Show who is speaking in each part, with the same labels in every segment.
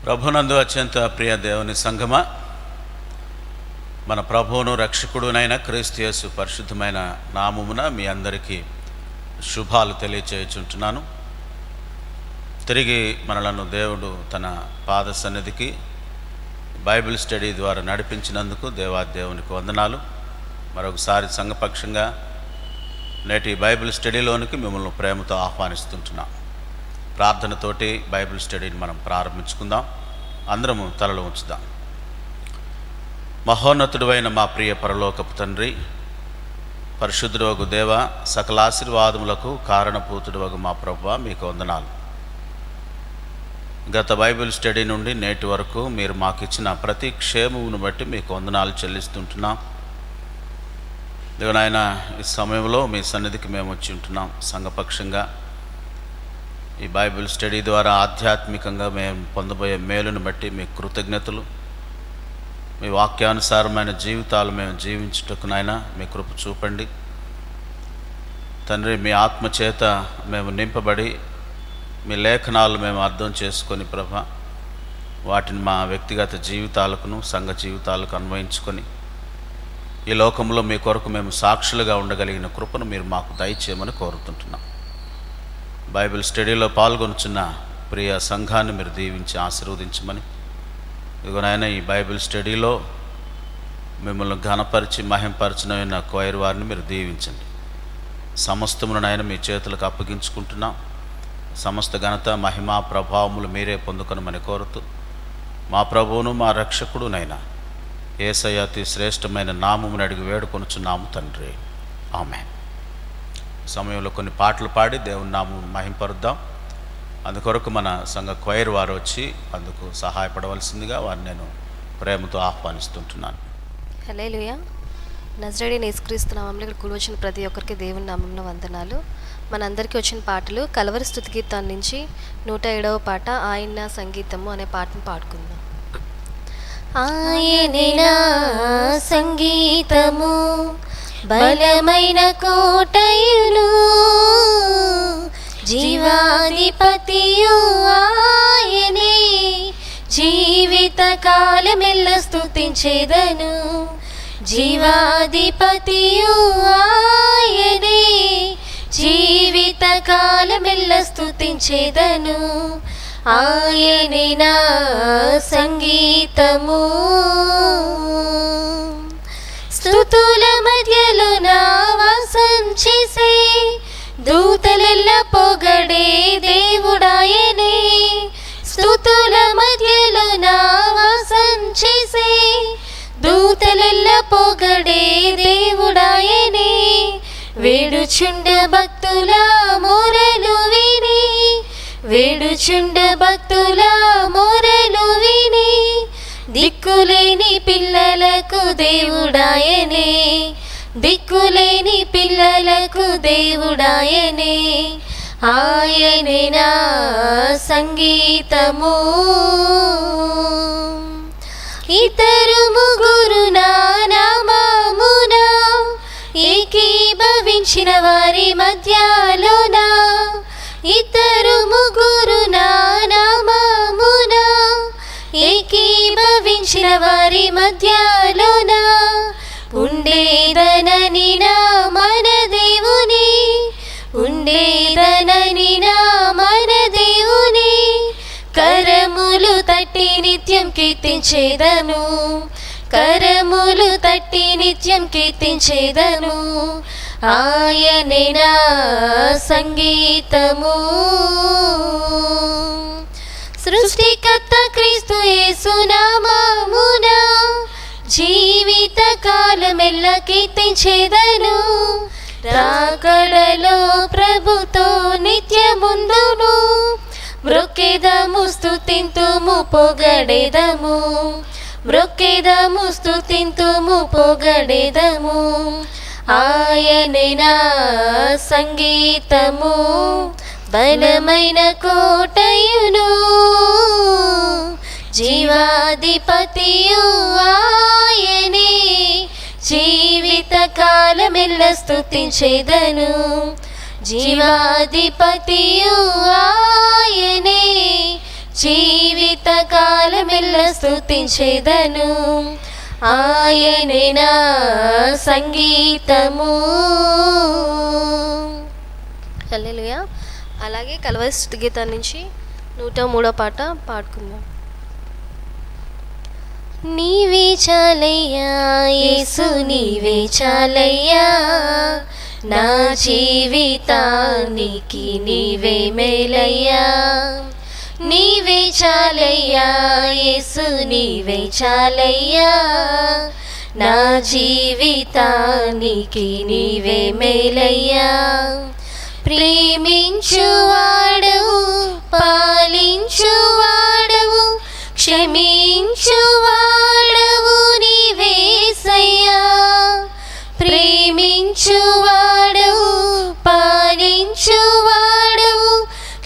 Speaker 1: ప్రభునందు అత్యంత ప్రియ దేవుని సంగమా, మన ప్రభువును రక్షకుడునైన క్రీస్తు యేసు పరిశుద్ధమైన నామమున మీ అందరికీ శుభాలు తెలియచేయుచుంటున్నాను. తిరిగి మనలను దేవుడు తన పాద సన్నిధికి బైబిల్ స్టడీ ద్వారా నడిపించినందుకు దేవాదేవునికి వందనాలు. మరొకసారి సంఘపక్షంగా నేటి బైబిల్ స్టడీలోనికి మిమ్మల్ని ప్రేమతో ఆహ్వానిస్తుంటున్నాం. ప్రార్థనతోటి బైబిల్ స్టడీని మనం ప్రారంభించుకుందాం. అందరము తలలు ఉంచుదాం. మహోన్నతుడైన మా ప్రియ పరలోకపు తండ్రి, పరిశుద్ధుడవగు దేవ, సకల ఆశీర్వాదములకు కారణభూతుడవగు మా ప్రభువా, మీకు వందనాలు. గత బైబిల్ స్టడీ నుండి నేటి వరకు మీరు మాకు ఇచ్చిన ప్రతి క్షేమమును బట్టి మీకు వందనాలు చెల్లిస్తుంటున్నాం. దేవునాయన, ఈ సమయంలో మీ సన్నిధికి మేము వచ్చి ఉంటున్నాం. సంఘపక్షంగా ఈ బైబిల్ స్టడీ ద్వారా ఆధ్యాత్మికంగా మేము పొందబోయే మేలును బట్టి మీ కృతజ్ఞతలు. మీ వాక్యానుసారమైన జీవితాలు మేము జీవించుటకు నాయన మీ కృప చూపండి తండ్రి. మీ ఆత్మచేత మేము నింపబడి మీ లేఖనాలు మేము అర్థం చేసుకొని ప్రభా, వాటిని మా వ్యక్తిగత జీవితాలకును సంఘ జీవితాలకు అన్వయించుకొని ఈ లోకంలో మీ కొరకు మేము సాక్షులుగా ఉండగలిగిన కృపను మీరు మాకు దయచేయమని కోరుతుంటున్నాం. బైబిల్ స్టడీలో పాల్గొనుచున్న ప్రియ సంఘాన్ని మీరు దీవించి ఆశీర్వదించమని, ఇదిగోనైనా ఈ బైబిల్ స్టడీలో మిమ్మల్ని ఘనపరిచి మహింపరచిన కోయర్ వారిని మీరు దీవించండి. సమస్తమునైనా మీ చేతులకు అప్పగించుకుంటున్నాం. సమస్త ఘనత మహిమ ప్రభావములు మీరే పొందుకొనమని కోరుతూ మా ప్రభువును మా రక్షకుడునైనా యేసయ్య అతి శ్రేష్టమైన నామమును అడిగి వేడుకొనుచున్నాము తండ్రి, ఆమేన్. సమయంలో కొన్ని పాటలు పాడి దేవుని నామం మహింపరుద్దాం. అందుకొరకు మన సంఘ క్వైర్ వారు వచ్చి అందుకు సహాయపడవలసిందిగా వారిని నేను ప్రేమతో ఆహ్వానిస్తుంటున్నాను.
Speaker 2: హల్లెలూయా. నజరేయుడైన యేసుక్రీస్తు నామములో ఇక్కడ కూడి వచ్చిన ప్రతి ఒక్కరికి దేవుని నామంలో వందనాలు. మనందరికీ వచ్చిన పాటలు కలవరి స్తుతి కీర్తన నుంచి 107వ పాట ఆయన సంగీతము అనే పాటను పాడుకుందాం. ఆయనే నా సంగీతము, బలమైన కోటయులు, జీవాధిపతియు ఆయనే, జీవిత కాలమెల్ల స్తుతించేదను. జీవాధిపతియు ఆయనే, జీవిత కాలమెల్ల స్తుతించేదను. ఆయనే నా సంగీతము. స్తుతుల మధ్యలో నా వాసం చేసే, దూతలెల్ల పొగడే దేవుడాయనే. స్తుతుల మధ్యలో నా వాసం చేసే, దూతలెల్ల పొగడే దేవుడాయనే. వేడుచుండ భక్తుల మొరలు విని, వేడుచుండ భక్తుల మొరలు విని, దిక్కులేని పిల్లలకు దేవుడాయనే, దిక్కులేని పిల్లలకు దేవుడాయనే. ఆయనే నా సంగీతము. ఇతరు ముగ్గురు నా నామమున ఏకీభవించిన వారి మధ్యలోన, ఇతరు ముగ్గురు నా నామమున ఏకీభవించిన వారి మధ్యలోన, ఉండేదనని నా మన దేవుని, ఉండేదనని నా మన దేవుని, కరములు తట్టి నిత్యం కీర్తించేదను, కరములు తట్టి నిత్యం కీర్తించేదను. ఆయనే నా సంగీతము. సృష్టికర్త క్రీస్తు యేసు నామమున జీవిత కాలమెల్ల కీర్తించేదను. రాకడలో ప్రభుతో నిత్యముందును, మ్రొక్కెదము స్తుతింతుము పొగడెదము, మ్రొక్కెదము స్తుతింతుము పొగడెదము. ఆయనే నా సంగీతము, బలమైన కోటయును, జీవాధిపతియు ఆయనే, జీవిత కాలమెల్ల స్తుతించేదను. జీవాధిపతియు ఆయనే, జీవిత కాలమెల్ల స్తుతించెదను, ఆయనే నా సంగీతము. హల్లెలూయా. అలాగే కల్వరి స్తుతి గీతం నుంచి 103వ పాట పాడుకుందాం. నీవే చాలయ్యా యేసు, నీవే చాలయ్యా, నా జీవితానికి నీవే మేలయ్యా. నీవే చాలయ్యా యేసు, నీవే చాలయ్యా, నా జీవితానికి నీవే మేలయ్యా. ప్రేమించువాడవు, పాలించువాడవు, క్షమించువాడవు నీవేసయ్యా. ప్రేమించువాడవు, పాలించువాడవు,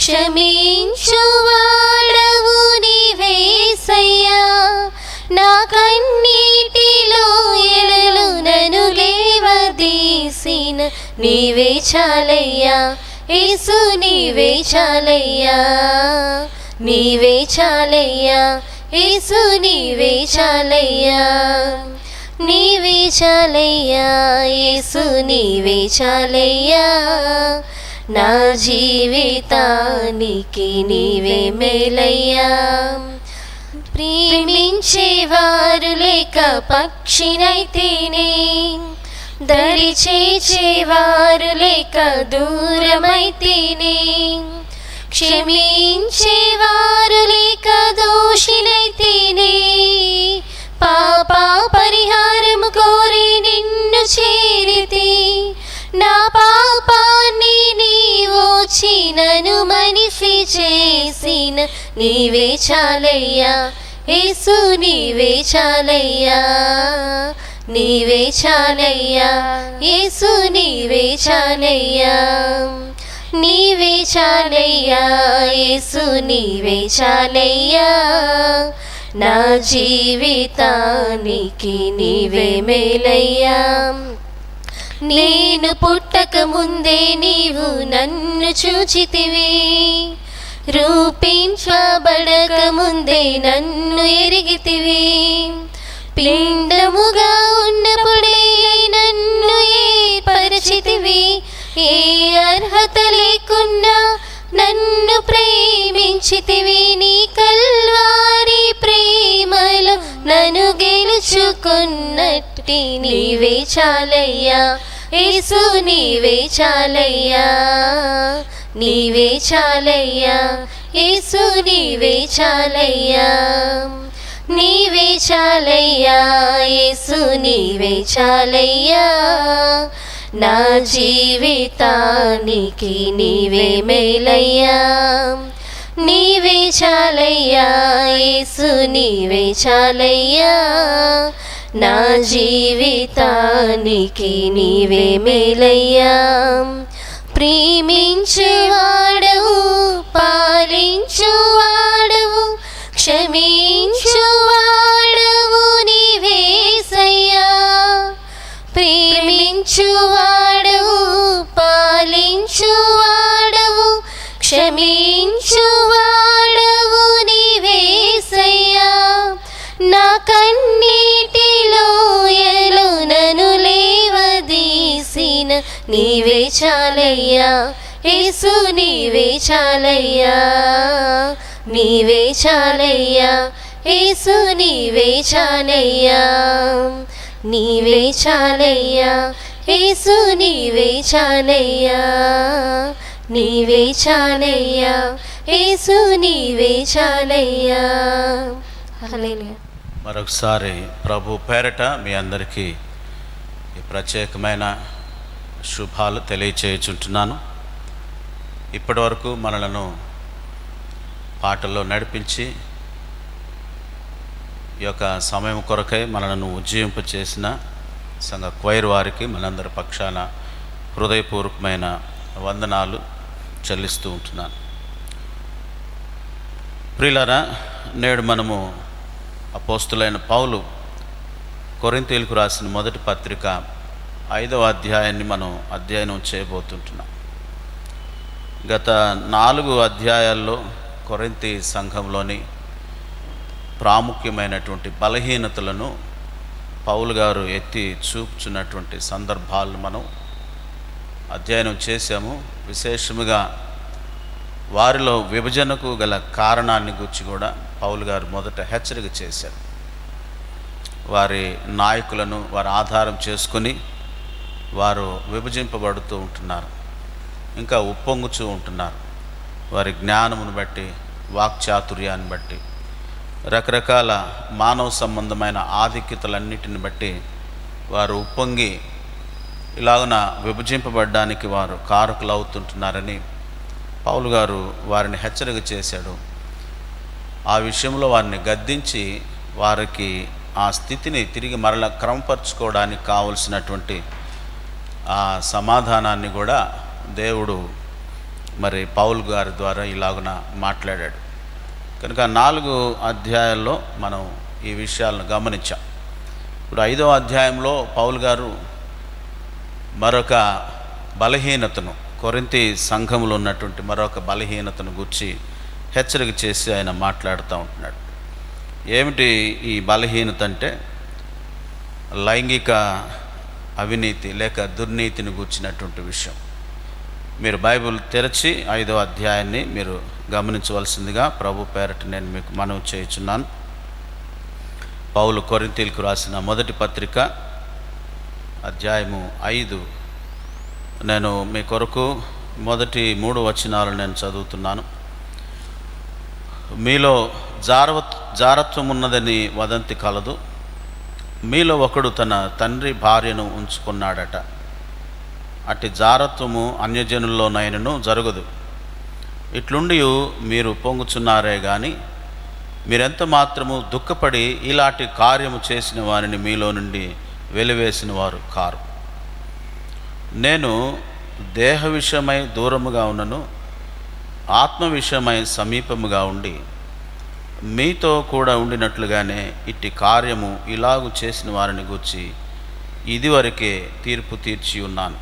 Speaker 2: క్షమించువాడవు నీవేసయ్యా. నా కన్నీటిలో ఎలలు నన్ను లేవదీసిన నీవే చాలయ్యా యేసు, నీవే చాలయ్యా, నీవే చాలయ్యా యేసు, నీవే చాలయ్యా. నీవే చాలయ్యా యేసు, నీవే చాలయ్యా, నా జీవితానికి నీవే మేలయ్యా. ప్రేమించేవారు లేక పక్షినైతేనే, దరి చేర్చేవారు లేక దూరమైతేనే, క్షమించేవారు లేక దోషినైతేనే, పాప పరిహారము కోరి నిన్ను చేరితి. నా పాపాన్ని నీవోచి నన్ను మనిషి చేసిన నీవే చాలయ్యా యేసు, నీవే చాలయ్యా, నీవే చాలయ్యా యేసు, నీవే చాలయ్యా. నీవే చాలయ్యా యేసు, నీవే చాలయ్యా, నా జీవితానికి నీవే మేలయ్యా. నేను పుట్టక ముందే నీవు నన్ను చూచితివి, రూపించబడక ముందే నన్ను ఎరిగితివి. పిండముగా ఉన్నప్పుడే నన్ను ఏర్పరచితివి, ఏ అర్హత లేకున్నా నన్ను ప్రేమించితివి. నీ కల్వారి ప్రేమలో నన్ను గెలుచుకున్నట్టి నీవే చాలయ్యా యేసు, నీవే చాలయ్యా, నీవే చాలయ్యా యేసు, నీవే చాలయ్యా. నీవే చాలయ్యా యేసు, నీవే చాలయ్యా, నా జీవితానికి నీవే మేలయ్యా. నీవే చాలయ్యా యేసు, నీవే చాలయ్యా, నా జీవితానికి నీవే మేలయ్యా. ప్రేమించువాడవు, పాలించువాడవు, క్షమించువాడవు నీవేసయ్యా. ప్రేమించువాడవు, పాలించువాడవు, క్షమించువాడవు నీవేసయ్యా. నా కన్నీటిలో ఎలు నన్ను లేవదీసిన నీవే చాలయ్యా యేసు, నీవే చాలయ్యా, నీవే చాలయ్యా యేసు, నీవే చాలయ్యా, నీవే చాలయ్యా యేసు, నీవే చాలయ్యా, నీవే చాలయ్యా యేసు, నీవే చాలయ్యా. హల్లెలూయా.
Speaker 1: మరొకసారి ప్రభు పేరట మీ అందరికీ ఈ ప్రత్యేకమైన శుభాలు తెలియచేయుచుంటున్నాను. ఇప్పటి వరకు మనలను పాటల్లో నడిపించి ఈ యొక్క సమయం కొరకై మనలను ఉజ్జీవింప చేసిన సంఘ క్వైర్ వారికి మనందరి పక్షాన హృదయపూర్వకమైన వందనాలు చెల్లిస్తూ ఉంటున్నాను. ప్రియులారా, నేడు మనము అపోస్తులైన పౌలు కొరింథీయులకు రాసిన మొదటి పత్రిక 5వ అధ్యాయాన్ని మనం అధ్యయనం చేయబోతుంటున్నాం. గత 4 అధ్యాయాల్లో కొరింథీ సంఘంలోని ప్రాముఖ్యమైనటువంటి బలహీనతలను పౌలు గారు ఎత్తి చూపుచున్నటువంటి సందర్భాలను మనం అధ్యయనం చేశాము. విశేషముగా వారిలో విభజనకు గల కారణాన్ని గురించి కూడా పౌలు గారు మొదట హెచ్చరిక చేశారు. వారి నాయకులను వారు ఆధారం చేసుకొని వారు విభజింపబడుతూ ఉంటున్నారు, ఇంకా ఉప్పొంగుచూ ఉంటున్నారు. వారి జ్ఞానమును బట్టి, వాక్చాతుర్యాన్ని బట్టి, రకరకాల మానవ సంబంధమైన ఆధిక్యతలన్నిటిని బట్టి వారు ఉప్పొంగి ఇలాగున విభజింపబడడానికి వారు కారకులు అవుతుంటున్నారని పౌలు గారు వారిని హెచ్చరిక చేశాడు. ఆ విషయంలో వారిని గద్దించి వారికి ఆ స్థితిని తిరిగి మరలా క్రమపరచుకోవడానికి కావలసినటువంటి ఆ సమాధానాన్ని కూడా దేవుడు మరి పౌలు గారి ద్వారా ఇలాగున మాట్లాడాడు. కనుక 4 అధ్యాయాల్లో మనం ఈ విషయాలను గమనించాం. ఇప్పుడు 5వ అధ్యాయంలో పౌలు గారు మరొక బలహీనతను, కొరింథీ సంఘములో ఉన్నటువంటి మరొక బలహీనతను గురించి హెచ్చరిక చేసి ఆయన మాట్లాడుతూ ఉంటున్నాడు. ఏమిటి ఈ బలహీనత అంటే లైంగిక అవినీతి లేక దుర్నీతిని గూర్చినటువంటి విషయం. మీరు బైబిల్ తెరచి 5వ అధ్యాయాన్ని మీరు గమనించవలసిందిగా ప్రభు పేరట నేను మీకు మనవి చేయుచున్నాను. పౌలు కొరింథీలకు రాసిన మొదటి పత్రిక అధ్యాయము 5. నేను మీ కొరకు మొదటి 3 వచనాలు నేను చదువుతున్నాను. మీలో జారత్వం ఉన్నదని వదంతి కలదు. మీలో ఒకడు తన తండ్రి భార్యను ఉంచుకున్నాడట. అట్టి జారత్వము అన్యజనుల్లోనైనను జరగదు. ఇట్లుండి మీరు పొంగుచున్నారే గాని మీరెంత మాత్రము దుఃఖపడి ఇలాంటి కార్యము చేసిన వారిని మీలో నుండి వెలివేసిన వారు కారు. నేను దేహ విషయమై దూరముగా ఉన్నను, ఆత్మ విషయమై సమీపముగా ఉండి మీతో కూడా ఉండినట్లుగానే ఇట్టి కార్యము ఇలాగు చేసిన వారిని గూర్చి ఇదివరకే తీర్పు తీర్చి ఉన్నాను.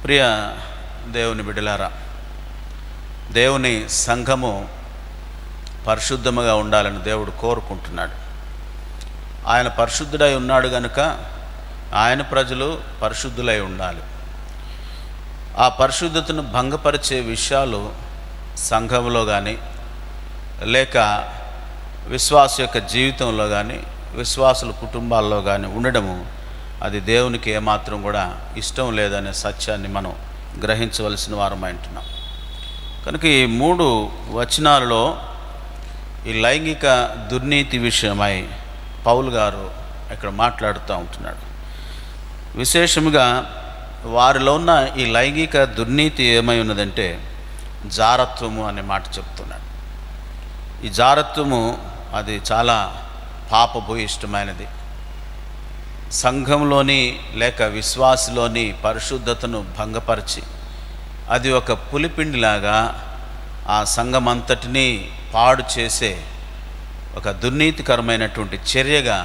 Speaker 1: ప్రియ దేవుని బిడ్డలారా, దేవుని సంఘము పరిశుద్ధముగా ఉండాలని దేవుడు కోరుకుంటున్నాడు. ఆయన పరిశుద్ధుడై ఉన్నాడు కనుక ఆయన ప్రజలు పరిశుద్ధులై ఉండాలి. ఆ పరిశుద్ధతను భంగపరిచే విషయాలు సంఘంలో కానీ లేక విశ్వాస యొక్క జీవితంలో కానీ విశ్వాసుల కుటుంబాల్లో కానీ ఉండడము అది దేవునికి ఏమాత్రం కూడా ఇష్టం లేదనే సత్యాన్ని మనం గ్రహించవలసిన వారమై ఉంటున్నాం. కనుక ఈ 3 వచనాలలో ఈ లైంగిక దుర్నీతి విషయమై పౌలు గారు ఇక్కడ మాట్లాడుతూ ఉంటున్నాడు. విశేషముగా వారిలో ఉన్న ఈ లైంగిక దుర్నీతి ఏమై ఉన్నదంటే జారత్వము అనే మాట చెప్తున్నాడు. ఈ జారత్వము అది చాలా పాపభూయిష్టమైనది. సంఘంలోని లేక విశ్వాసలోని పరిశుద్ధతను భంగపరిచి అది ఒక పులిపిండిలాగా ఆ సంఘమంతటినీ పాడు చేసే ఒక దుర్నీతికరమైనటువంటి చర్యగా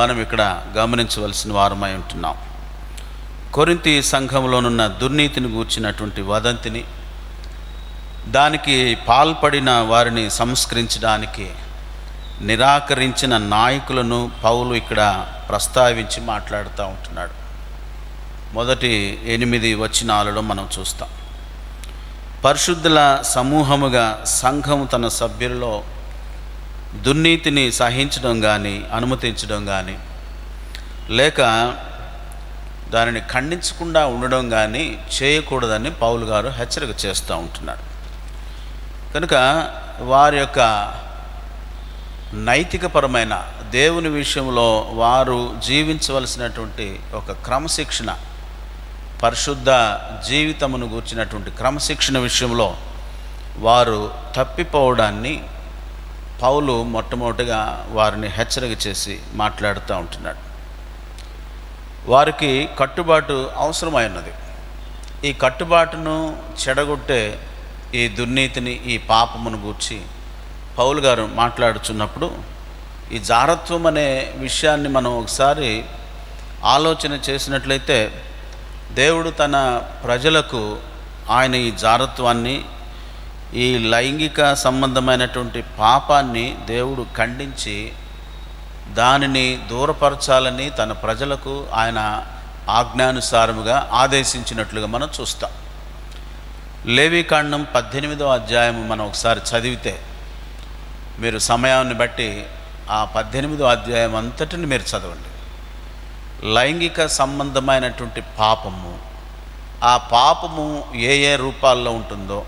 Speaker 1: మనం ఇక్కడ గమనించవలసిన వారమై ఉంటున్నాం. కొరింథీ సంఘంలోనున్న దుర్నీతిని గూర్చినటువంటి వదంతిని, దానికి పాల్పడిన వారిని సంస్కరించడానికి నిరాకరించిన నాయకులను పౌలు ఇక్కడ ప్రస్తావించి మాట్లాడుతూ ఉంటున్నాడు. మొదటి 8 వచనాలలో మనం చూస్తాం. పరిశుద్ధుల సమూహముగా సంఘం తన సభ్యులలో దుర్నీతిని సహించడం కానీ అనుమతించడం కానీ లేక దానిని ఖండించకుండా ఉండడం కానీ చేయకూడదని పౌలు గారు హెచ్చరిక చేస్తూ ఉంటున్నాడు. కనుక వారి యొక్క నైతికపరమైన దేవుని విషయంలో వారు జీవించవలసినటువంటి ఒక క్రమశిక్షణ, పరిశుద్ధ జీవితమును గూర్చినటువంటి క్రమశిక్షణ విషయంలో వారు తప్పిపోవడాన్ని పౌలు మొట్టమొదటిగా వారిని హెచ్చరిక చేసి మాట్లాడుతూ ఉంటున్నాడు. వారికి కట్టుబాటు అవసరమైనది. ఈ కట్టుబాటును చెడగొట్టే ఈ దుర్నీతిని, ఈ పాపమును గూర్చి పౌలు గారు మాట్లాడుచున్నప్పుడు ఈ జారత్వం అనే విషయాన్ని మనం ఒకసారి ఆలోచన చేసినట్లయితే దేవుడు తన ప్రజలకు ఆయన ఈ జారత్వాన్ని ఈ లైంగిక సంబంధమైనటువంటి పాపాన్ని దేవుడు ఖండించి దానిని దూరపరచాలని తన ప్రజలకు ఆయన ఆజ్ఞానుసారముగా ఆదేశించినట్లుగా మనం చూస్తాం. లేవీకాండం 18వ అధ్యాయం మనం ఒకసారి చదివితే, మీరు సమయాన్ని బట్టి ఆ 18వ అధ్యాయం అంతటిని మీరు చదవండి. లైంగిక సంబంధమైనటువంటి పాపము, ఆ పాపము ఏ ఏ రూపాల్లో ఉంటుందో,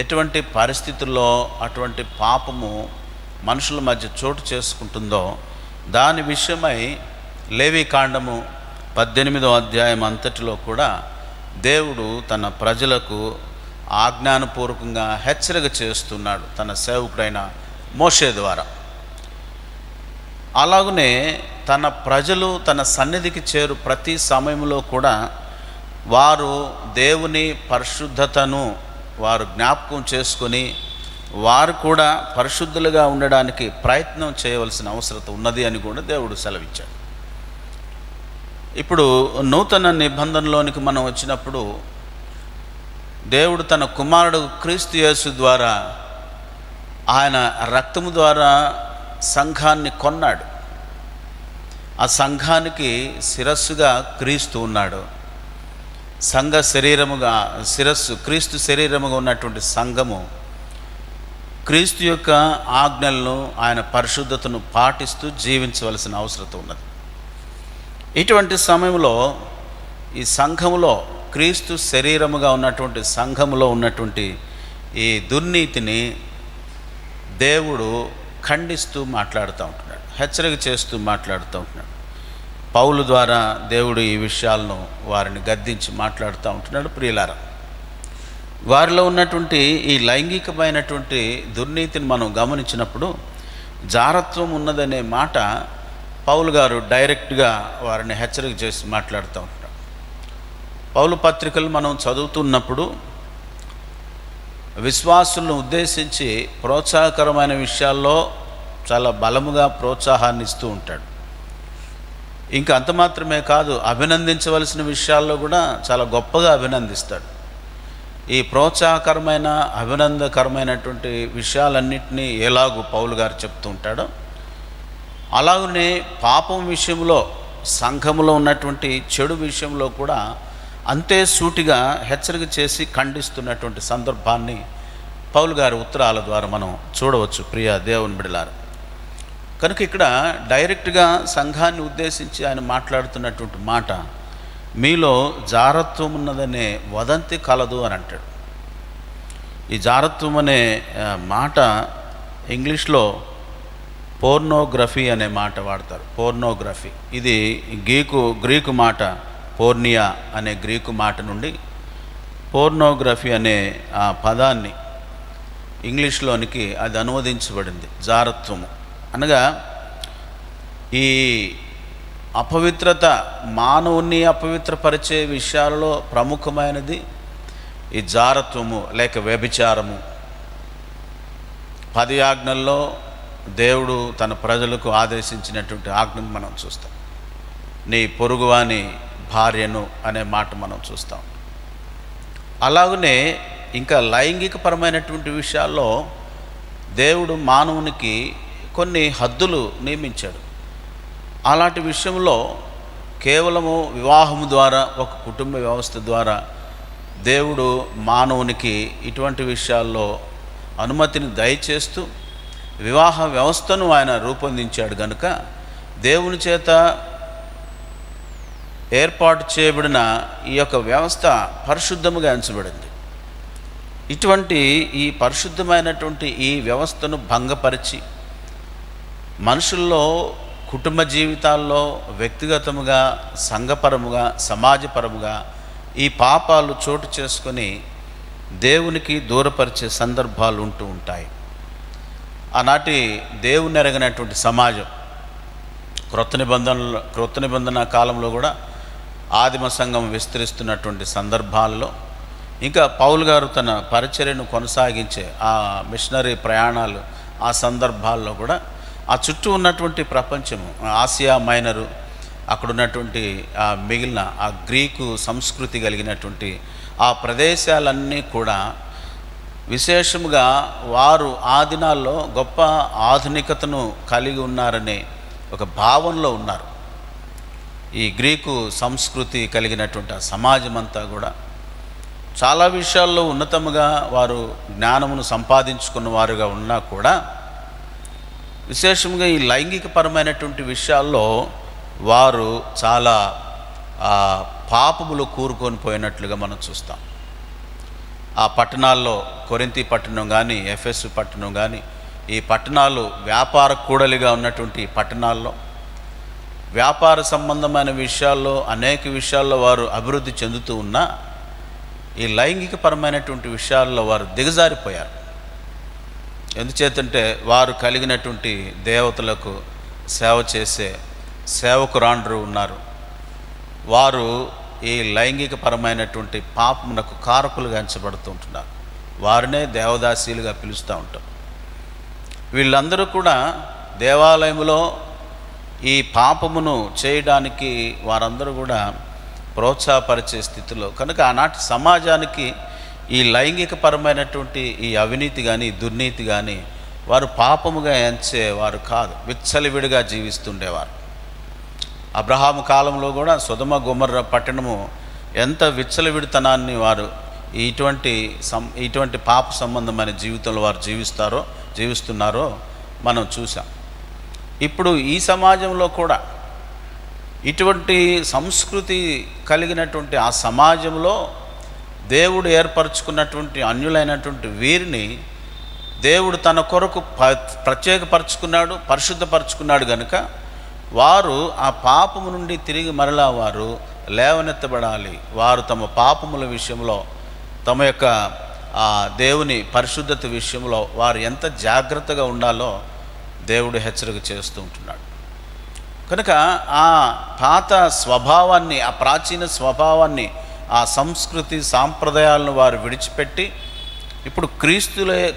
Speaker 1: ఎటువంటి పరిస్థితుల్లో అటువంటి పాపము మనుషుల మధ్య చోటు చేసుకుంటుందో దాని విషయమై లేవీకాండము 18వ అధ్యాయం అంతటిలో కూడా దేవుడు తన ప్రజలకు ఆజ్ఞానపూర్వకంగా హెచ్చరిక చేస్తున్నాడు తన సేవకుడైన మోషే ద్వారా. అలాగనే తన ప్రజలు తన సన్నిధికి చేరు ప్రతి సమయంలో కూడా వారు దేవుని పరిశుద్ధతను వారు జ్ఞాపకం చేసుకొని వారు కూడా పరిశుద్ధులుగా ఉండడానికి ప్రయత్నం చేయవలసిన అవసరం ఉన్నది అని కూడా దేవుడు సెలవిచ్చాడు. ఇప్పుడు నూతన నిబంధనలోనికి మనం వచ్చినప్పుడు దేవుడు తన కుమారుడు క్రీస్తు యేసు ద్వారా ఆయన రక్తము ద్వారా సంఘాన్ని కొన్నాడు. ఆ సంఘానికి శిరస్సుగా క్రీస్తు ఉన్నాడు. సంఘ శరీరముగా క్రీస్తు శరీరముగా ఉన్నటువంటి సంఘము క్రీస్తు యొక్క ఆజ్ఞలను ఆయన పరిశుద్ధతను పాటిస్తూ జీవించవలసిన అవసరం ఉన్నది. ఇటువంటి సమయంలో ఈ సంఘములో క్రీస్తు శరీరముగా ఉన్నటువంటి సంఘములో ఉన్నటువంటి ఈ దుర్నీతిని దేవుడు ఖండిస్తూ మాట్లాడుతూ ఉంటున్నాడు, హెచ్చరిక చేస్తూ మాట్లాడుతూ ఉంటున్నాడు. పౌలు ద్వారా దేవుడు ఈ విషయాలను వారిని గద్దించి మాట్లాడుతూ ఉంటున్నాడు. ప్రియులారా, వారిలో ఉన్నటువంటి ఈ లైంగికమైనటువంటి దుర్నీతిని మనం గమనించినప్పుడు జారత్వం ఉన్నదనే మాట పౌలు గారు డైరెక్ట్గా వారిని హెచ్చరిక చేసి మాట్లాడుతూ ఉంటాడు. పౌలు పత్రికలు మనం చదువుతున్నప్పుడు విశ్వాసులను ఉద్దేశించి ప్రోత్సాహకరమైన విషయాల్లో చాలా బలముగా ప్రోత్సాహాన్ని ఇస్తూ ఉంటాడు. ఇంకా అంత మాత్రమే కాదు, అభినందించవలసిన విషయాల్లో కూడా చాలా గొప్పగా అభినందిస్తాడు. ఈ ప్రోత్సాహకరమైన అభినందకరమైనటువంటి విషయాలన్నింటినీ ఎలాగూ పౌలు గారు చెప్తూ ఉంటాడో, అలాగనే పాపం విషయంలో సంఘములో ఉన్నటువంటి చెడు విషయంలో కూడా అంతే సూటిగా హెచ్చరిక చేసి ఖండిస్తున్నటువంటి సందర్భాన్ని పౌలు గారి ఉత్తరాల ద్వారా మనం చూడవచ్చు. ప్రియ దేవుని బిడ్డలారా, కనుక ఇక్కడ డైరెక్ట్గా సంఘాన్ని ఉద్దేశించి ఆయన మాట్లాడుతున్నటువంటి మాట, మీలో జారత్వం ఉన్నదనే వదంతి కలదు అని అంటాడు. ఈ జారత్వం అనే మాట ఇంగ్లీష్లో పోర్నోగ్రఫీ అనే మాట వాడతారు. పోర్నోగ్రఫీ ఇది గ్రీకు మాట పోర్నియా అనే గ్రీకు మాట నుండి పోర్నోగ్రఫీ అనే ఆ పదాన్ని ఇంగ్లీష్లోనికి అది అనువదించబడింది. జారత్వము అనగా ఈ అపవిత్రత, మానవుని అపవిత్రపరిచే విషయాలలో ప్రముఖమైనది ఈ జారత్వము లేక వ్యభిచారము. 10 ఆజ్ఞల్లో దేవుడు తన ప్రజలకు ఆదేశించినటువంటి ఆజ్ఞను మనం చూస్తాం. నీ పొరుగువాని భార్యను అనే మాట మనం చూస్తాం. అలాగనే ఇంకా లైంగికపరమైనటువంటి విషయాల్లో దేవుడు మానవునికి కొన్ని హద్దులు నియమించాడు. అలాంటి విషయంలో కేవలము వివాహము ద్వారా, ఒక కుటుంబ వ్యవస్థ ద్వారా దేవుడు మానవునికి ఇటువంటి విషయాల్లో అనుమతిని దయచేస్తూ వివాహ వ్యవస్థను ఆయన రూపొందించాడు. కనుక దేవుని చేత ఏర్పాటు చేయబడిన ఈ యొక్క వ్యవస్థ పరిశుద్ధముగా ఎంచబడింది. ఇటువంటి ఈ పరిశుద్ధమైనటువంటి ఈ వ్యవస్థను భంగపరిచి మనుషుల్లో కుటుంబ జీవితాల్లో వ్యక్తిగతముగా, సంఘపరముగా, సమాజపరముగా ఈ పాపాలు చోటు చేసుకొని దేవునికి దూరపరిచే సందర్భాలు ఉంటూ ఉంటాయి. ఆనాటి దేవుని ఎరగినటువంటి సమాజం క్రొత్త నిబంధన కాలంలో కూడా ఆదిమ సంఘం విస్తరిస్తున్నటువంటి సందర్భాల్లో, ఇంకా పౌలు గారు తన పరిచర్యను కొనసాగించే ఆ మిషనరీ ప్రయాణాలు ఆ సందర్భాల్లో కూడా ఆ చుట్టూ ఉన్నటువంటి ప్రపంచము, ఆసియా మైనరు, అక్కడ ఉన్నటువంటి ఆ మిగిలిన ఆ గ్రీకు సంస్కృతి కలిగినటువంటి ఆ ప్రదేశాలన్నీ కూడా విశేషముగా వారు ఆ దినాల్లో గొప్ప ఆధునికతను కలిగి ఉన్నారనే ఒక భావనలో ఉన్నారు. ఈ గ్రీకు సంస్కృతి కలిగినటువంటి ఆ సమాజం అంతా కూడా చాలా విషయాల్లో ఉన్నతముగా వారు జ్ఞానమును సంపాదించుకున్న వారుగా ఉన్నా కూడా విశేషంగా ఈ లైంగికపరమైనటువంటి విషయాల్లో వారు చాలా పాపములు కూరుకొని పోయినట్లుగా మనం చూస్తాం. ఆ పట్టణాల్లో కొరింథీ పట్టణం కానీ, ఎఫెసు పట్టణం కానీ, ఈ పట్టణాలు వ్యాపార కూడలిగా ఉన్నటువంటి ఈ పట్టణాల్లో వ్యాపార సంబంధమైన విషయాల్లో అనేక విషయాల్లో వారు అభివృద్ధి చెందుతూ ఉన్నా ఈ లైంగికపరమైనటువంటి విషయాల్లో వారు దిగజారిపోయారు. ఎందుచేతంటే వారు కలిగినటువంటి దేవతలకు సేవ చేసే సేవకురాండ్రు ఉన్నారు. వారు ఈ లైంగికపరమైనటువంటి పాపమునకు కారకులుగా ఎంచబడుతూ ఉంటున్నారు. వారినే దేవదాసీలుగా పిలుస్తూ ఉంటారు. వీళ్ళందరూ కూడా దేవాలయంలో ఈ పాపమును చేయడానికి వారందరూ కూడా ప్రోత్సాహపరిచే స్థితిలో కనుక ఆనాటి సమాజానికి ఈ లైంగికపరమైనటువంటి ఈ అవినీతి కానీ, దుర్నీతి కానీ వారు పాపముగా ఎంచేవారు కాదు, విచ్చలవిడిగా జీవిస్తుండేవారు. అబ్రహాము కాలంలో కూడా సొదొమ గొమొర్రా పట్టణము ఎంత విచ్చలవిడితనాన్ని వారు ఇటువంటి పాప సంబంధమైన జీవితంలో వారు జీవిస్తున్నారో మనం చూసాం. ఇప్పుడు ఈ సమాజంలో కూడా ఇటువంటి సంస్కృతి కలిగినటువంటి ఆ సమాజంలో దేవుడు ఏర్పరచుకున్నటువంటి అన్యులైనటువంటి వీరిని దేవుడు తన కొరకు ప్రత్యేకపరచుకున్నాడు, పరిశుద్ధపరచుకున్నాడు కనుక వారు ఆ పాపము నుండి తిరిగి మరలా వారు లేవనెత్తబడాలి. వారు తమ పాపముల విషయంలో, తమ యొక్క దేవుని పరిశుద్ధత విషయంలో వారు ఎంత జాగ్రత్తగా ఉండాలో దేవుడు హెచ్చరిక చేస్తూ ఉంటున్నాడు. కనుక ఆ పాత స్వభావాన్ని, ఆ ప్రాచీన స్వభావాన్ని, ఆ సంస్కృతి సాంప్రదాయాలను వారు విడిచిపెట్టి ఇప్పుడు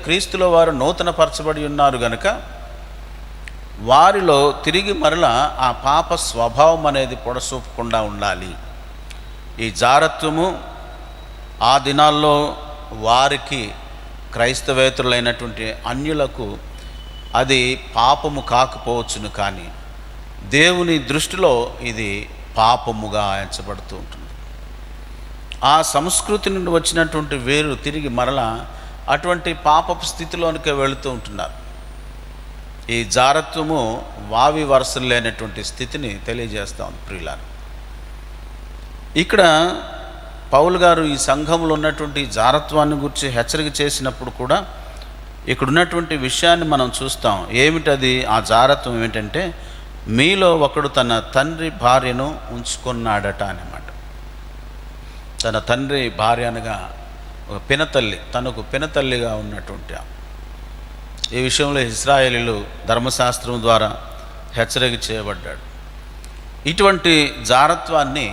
Speaker 1: క్రీస్తులో వారు నూతనపరచబడి ఉన్నారు కనుక వారిలో తిరిగి మరలా ఆ పాప స్వభావం అనేది పొడసూపకుండా ఉండాలి. ఈ జారత్వము ఆ దినాల్లో వారికి క్రైస్తవేతరులైనటువంటి అన్యులకు అది పాపము కాకపోవచ్చును, కానీ దేవుని దృష్టిలో ఇది పాపముగా ఎంచబడుతూ ఉంటుంది. ఆ సంస్కృతి నుండి వచ్చినటువంటి వేరు తిరిగి మరలా అటువంటి పాపపు స్థితిలోనికి వెళుతూ ఉంటున్నారు. ఈ జారత్వము వావి వరసలు లేనటువంటి స్థితిని తెలియజేస్తా ఉంది ప్రియులారా. ఇక్కడ పౌలు గారు ఈ సంఘంలో ఉన్నటువంటి జారత్వాన్ని గురించి హెచ్చరిక చేసినప్పుడు కూడా ఇక్కడ ఉన్నటువంటి విషయాన్ని మనం చూస్తాం. ఏమిటది? ఆ జారత్వం ఏమిటంటే, మీలో ఒకడు తన తండ్రి భార్యను ఉంచుకున్నాడట అన్నమాట. తన తండ్రి భార్య అనగా ఒక పినతల్లి, తనకు పినతల్లిగా ఉన్నటువంటి ఈ విషయంలో ఇశ్రాయేలీయులు ధర్మశాస్త్రం ద్వారా హెచ్చరిక చేయబడ్డాడు. ఇటువంటి జారత్వాన్ని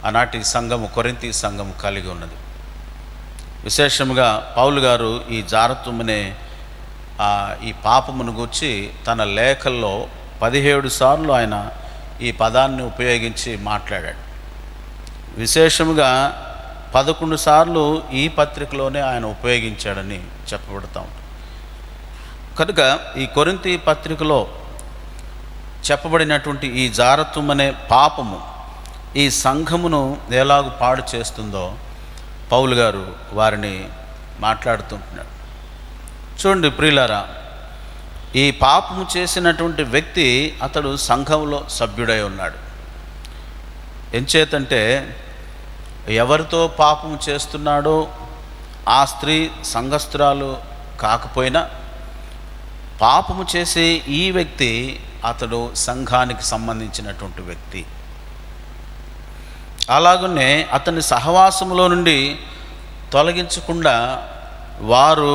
Speaker 1: ఆనాటి సంఘము, కొరింథీ సంఘము కలిగి ఉన్నది. విశేషముగా పౌలు గారు ఈ జారత్వమునే, ఈ పాపమును గూర్చి తన లేఖల్లో 17 సార్లు ఆయన ఈ పదాన్ని ఉపయోగించి మాట్లాడాడు. విశేషముగా 11 సార్లు ఈ పత్రికలోనే ఆయన ఉపయోగించాడని చెప్పబడుతూ ఉంటుంది. కనుక ఈ కొరింథీ పత్రికలో చెప్పబడినటువంటి ఈ జారత్వం అనే పాపము ఈ సంఘమును ఎలాగూ పాడు చేస్తుందో పౌలు గారు వారిని మాట్లాడుతుంటున్నాడు. చూడండి ప్రియులారా, ఈ పాపము చేసినటువంటి వ్యక్తి అతడు సంఘంలో సభ్యుడై ఉన్నాడు. ఎంచేతంటే ఎవరితో పాపము చేస్తున్నాడో ఆ స్త్రీ సంఘస్థురాలు కాకపోయినా పాపము చేసే ఈ వ్యక్తి అతడు సంఘానికి సంబంధించినటువంటి వ్యక్తి. అలాగనే అతని సహవాసములో నుండి తొలగించకుండా వారు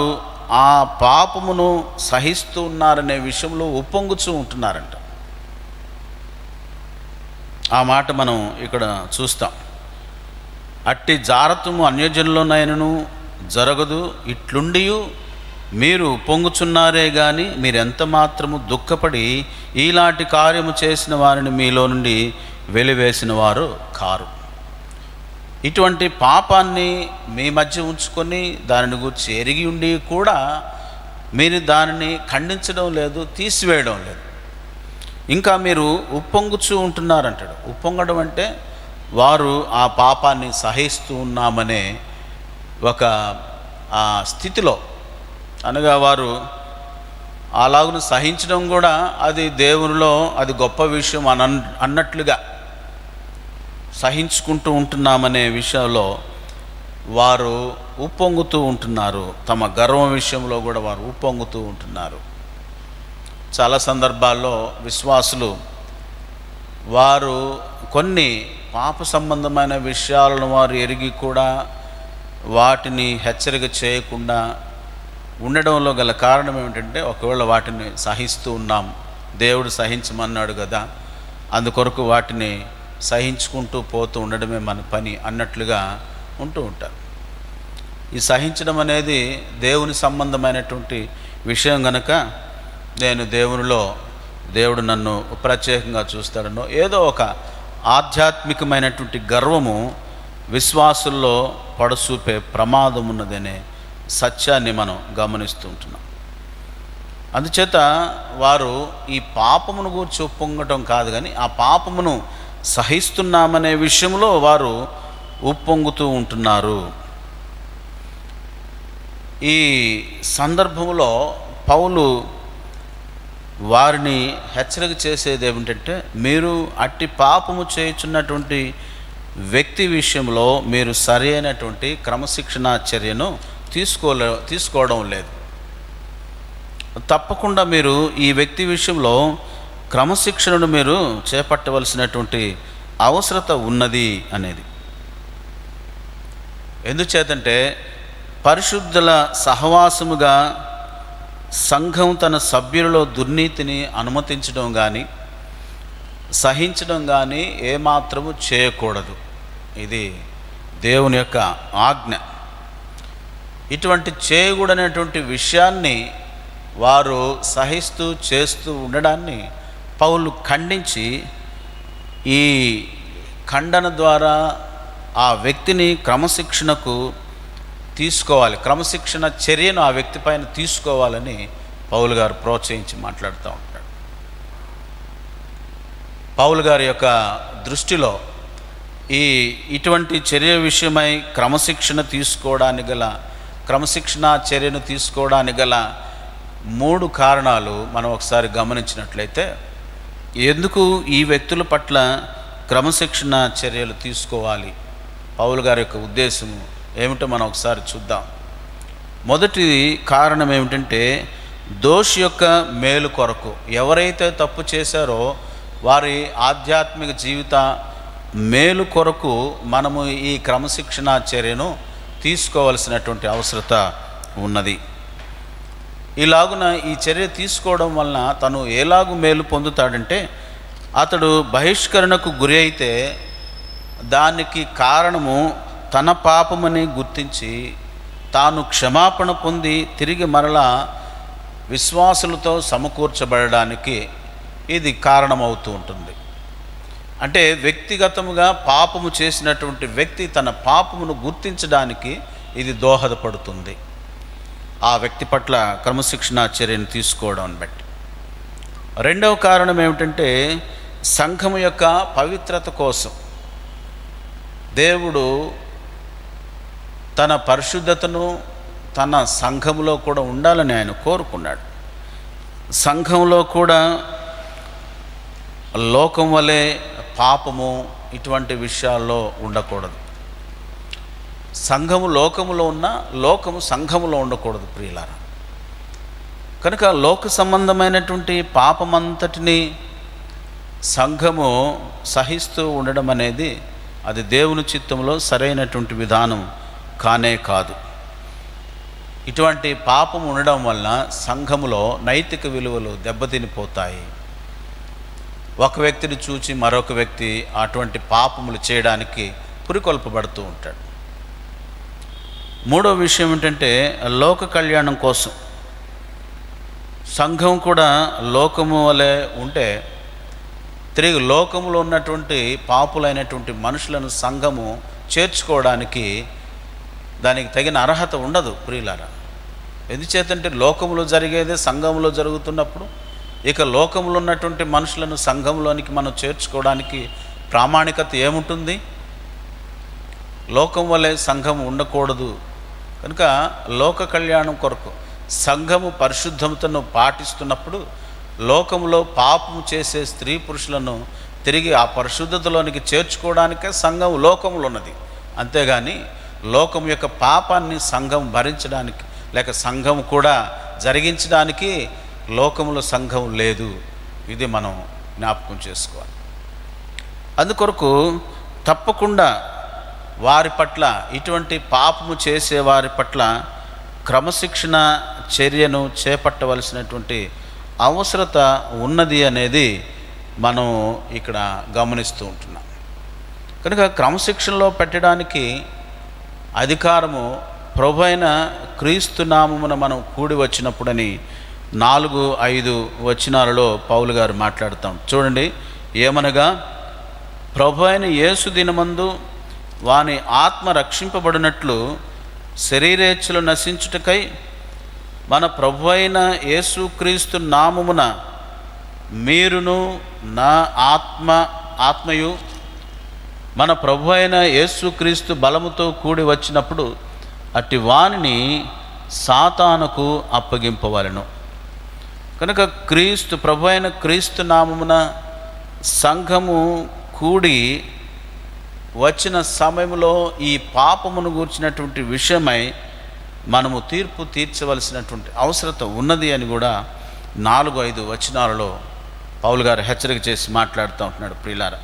Speaker 1: ఆ పాపమును సహిస్తూ ఉన్నారనే విషయంలో ఉప్పొంగుచూ ఉంటున్నారంట. ఆ మాట మనం ఇక్కడ చూస్తాం. అట్టి జారత్వము అన్యజనుల్లోనైనను జరగదు, ఇట్లుండియు మీరు పొంగుచున్నారే గాని మీరెంత మాత్రము దుఃఖపడి ఈలాంటి కార్యము చేసిన వారిని మీలో నుండి వెలివేసిన వారు కారు. ఇటువంటి పాపాన్ని మీ మధ్య ఉంచుకొని దానిని గురించి ఎరిగి ఉండి కూడా మీరు దానిని ఖండించడం లేదు, తీసివేయడం లేదు. ఇంకా మీరు ఉప్పొంగుచూ ఉంటున్నారంటాడు. ఉప్పొంగడం అంటే వారు ఆ పాపాన్ని సహిస్తూ ఉన్నామనే ఒక స్థితిలో, అనగా వారు అలాగను సహించడం కూడా అది దేవునిలో అది గొప్ప విషయం అన్నట్లుగా సహించుకుంటూ ఉంటున్నామనే విషయంలో వారు ఉప్పొంగుతూ ఉంటున్నారు. తమ గర్వం విషయంలో కూడా వారు ఉప్పొంగుతూ ఉంటున్నారు. చాలా సందర్భాల్లో విశ్వాసులు వారు కొన్ని పాప సంబంధమైన విషయాలను వారు ఎరిగి కూడా వాటిని హెచ్చరిక చేయకుండా ఉండడంలో గల కారణం ఏమిటంటే, ఒకవేళ వాటిని సహిస్తూ ఉన్నాం, దేవుడు సహించమన్నాడు కదా, అందుకొరకు వాటిని సహించుకుంటూ పోతూ ఉండడమే మన పని అన్నట్లుగా ఉంటూ ఉంటారు. ఈ సహించడం అనేది దేవుని సంబంధమైనటువంటి విషయం గనక నేను దేవుడు నన్ను ప్రత్యేకంగా చూస్తాడనో ఏదో ఒక ఆధ్యాత్మికమైనటువంటి గర్వము విశ్వాసుల్లో పడసూపే ప్రమాదం ఉన్నదనే సత్యాన్ని మనం గమనిస్తూ ఉంటున్నాం. అందుచేత వారు ఈ పాపమును గూర్చి ఉప్పొంగటం కాదు, కానీ ఆ పాపమును సహిస్తున్నామనే విషయంలో వారు ఉప్పొంగుతూ ఉంటున్నారు. ఈ సందర్భంలో పౌలు వారిని హెచ్చరిక చేసేది ఏమిటంటే, మీరు అట్టి పాపము చేయుచున్నటువంటి వ్యక్తి విషయంలో మీరు సరి అయినటువంటి క్రమశిక్షణా చర్యను తీసుకోవడం లేదు. తప్పకుండా మీరు ఈ వ్యక్తి విషయంలో క్రమశిక్షణను మీరు చేపట్టవలసినటువంటి అవసరత ఉన్నది అనేది. ఎందుచేతంటే పరిశుద్ధుల సహవాసముగా సంఘం తన సభ్యులలో దుర్నీతిని అనుమతించడం కానీ సహించడం కానీ ఏమాత్రము చేయకూడదు. ఇది దేవుని యొక్క ఆజ్ఞ. ఇటువంటి చేయకూడనటువంటి విషయాన్ని వారు సహిస్తూ చేస్తూ ఉండడాన్ని పౌలు ఖండించి, ఈ ఖండన ద్వారా ఆ వ్యక్తిని క్రమశిక్షణకు తీసుకోవాలి, క్రమశిక్షణ చర్యను ఆ వ్యక్తి పైన తీసుకోవాలని పౌలు గారు ప్రోత్సహించి మాట్లాడుతూ ఉంటాడు. పౌలు గారి యొక్క దృష్టిలో ఇటువంటి చర్య విషయమై క్రమశిక్షణ చర్యను తీసుకోవడానికి గల 3 కారణాలు మనం ఒకసారి గమనించినట్లయితే, ఎందుకు ఈ వ్యక్తుల పట్ల క్రమశిక్షణ చర్యలు తీసుకోవాలి, పౌలు గారి యొక్క ఉద్దేశం ఏమిటో మనం ఒకసారి చూద్దాం. మొదటి కారణం ఏమిటంటే, దోషి యొక్క మేలు కొరకు. ఎవరైతే తప్పు చేశారో వారి ఆధ్యాత్మిక జీవిత మేలు కొరకు మనము ఈ క్రమశిక్షణ చర్యను తీసుకోవలసినటువంటి అవసరత ఉన్నది. ఇలాగున ఈ చర్య తీసుకోవడం వలన తను ఎలాగూ మేలు పొందుతాడంటే, అతడు బహిష్కరణకు గురి అయితే దానికి కారణము తన పాపమని గుర్తించి తాను క్షమాపణ పొంది తిరిగి మరలా విశ్వాసులతో సమకూర్చబడడానికి ఇది కారణమవుతూ ఉంటుంది. అంటే వ్యక్తిగతముగా పాపము చేసినటువంటి వ్యక్తి తన పాపమును గుర్తించడానికి ఇది దోహదపడుతుంది, ఆ వ్యక్తి పట్ల క్రమశిక్షణ చర్యను తీసుకోవడం బట్టి. రెండవ కారణం ఏమిటంటే, సంఘము యొక్క పవిత్రత కోసం. దేవుడు తన పరిశుద్ధతను తన సంఘములో కూడా ఉండాలని ఆయన కోరుకున్నాడు. సంఘంలో కూడా లోకం వలె పాపము ఇటువంటి విషయాల్లో ఉండకూడదు. సంఘము లోకములో ఉన్న లోకము సంఘములో ఉండకూడదు ప్రియులారా. కనుక లోక సంబంధమైనటువంటి పాపమంతటిని సంఘము సహిస్తూ ఉండడం అనేది అది దేవుని చిత్తంలో సరైనటువంటి విధానం కానే కాదు. ఇటువంటి పాపం ఉండడం వలన సంఘములో నైతిక విలువలు దెబ్బతినిపోతాయి. ఒక వ్యక్తిని చూచి మరొక వ్యక్తి అటువంటి పాపములు చేయడానికి పురికొల్పబడుతూ ఉంటాడు. మూడో విషయం ఏంటంటే, లోక కళ్యాణం కోసం. సంఘం కూడా లోకము వలె ఉంటే తిరిగి లోకములో ఉన్నటువంటి పాపులైనటువంటి మనుషులను సంఘము చేర్చుకోవడానికి దానికి తగిన అర్హత ఉండదు ప్రియులారా. ఎందుచేతంటే లోకంలో జరిగేదే సంఘంలో జరుగుతున్నప్పుడు ఇక లోకంలో ఉన్నటువంటి మనుషులను సంఘంలోనికి మనం చేర్చుకోవడానికి ప్రామాణికత ఏముంటుంది? లోకం వలె సంఘం ఉండకూడదు. కనుక లోక కళ్యాణం కొరకు సంఘము పరిశుద్ధతను పాటిస్తున్నప్పుడు లోకంలో పాపం చేసే స్త్రీ పురుషులను తిరిగి ఆ పరిశుద్ధతలోనికి చేర్చుకోవడానికే సంఘం లోకంలో ఉన్నది. అంతేగాని లోకం యొక్క పాపాన్ని సంఘం భరించడానికి లేక సంఘం కూడా జరిగించడానికి లోకంలో సంఘం లేదు. ఇది మనం జ్ఞాపకం చేసుకోవాలి. అందుకొరకు తప్పకుండా వారి పట్ల, ఇటువంటి పాపము చేసే వారి పట్ల క్రమశిక్షణ చర్యను చేపట్టవలసినటువంటి అవసరత ఉన్నది అనేది మనం ఇక్కడ గమనిస్తూ ఉంటున్నాం. కనుక క్రమశిక్షణలో పెట్టడానికి అధికారము ప్రభు అయిన క్రీస్తు నామమున మనం కూడి వచ్చినప్పుడని 4-5 వచనాలలో పౌలు గారు మాట్లాడుతాం. చూడండి, ఏమనగా ప్రభు అయిన యేసు దినమందు వాని ఆత్మ రక్షింపబడినట్లు శరీరేచ్ఛలు నశించుటకై మన ప్రభు అయిన యేసుక్రీస్తు నామమున మీరును నా ఆత్మయు మన ప్రభు అయిన యేసుక్రీస్తు బలముతో కూడి వచ్చినప్పుడు అట్టి వానిని సాతానుకు అప్పగింపవలెను. కనుక ప్రభు అయిన క్రీస్తు నామమున సంఘము కూడి వచ్చిన సమయంలో ఈ పాపమును గూర్చినటువంటి విషయమై మనము తీర్పు తీర్చవలసినటువంటి అవసరత ఉన్నది అని కూడా 4-5 వచనాలలో పౌలు గారు హెచ్చరిక చేసి మాట్లాడుతూ ఉంటున్నాడు. ప్రియులారా,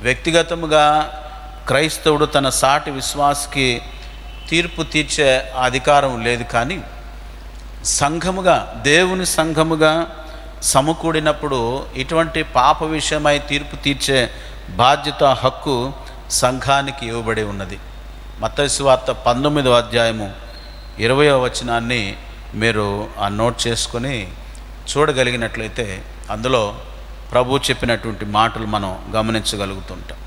Speaker 1: వ్యక్తిగతముగా క్రైస్తవుడు తన సాటి విశ్వాసికి తీర్పు తీర్చే అధికారం లేదు. కానీ సంఘముగా, దేవుని సంఘముగా సమకూడినప్పుడు ఇటువంటి పాప విషయమై తీర్పు తీర్చే బాధ్యత, హక్కు సంఘానికి ఇవ్వబడి ఉన్నది. మత్తయి సువార్త 19వ అధ్యాయము 20వ వచనాన్ని మీరు ఆ నోట్ చేసుకొని చూడగలిగినట్లయితే అందులో ప్రభు చెప్పినటువంటి మాటలు మనం గమనించగలుగుతుంటాం.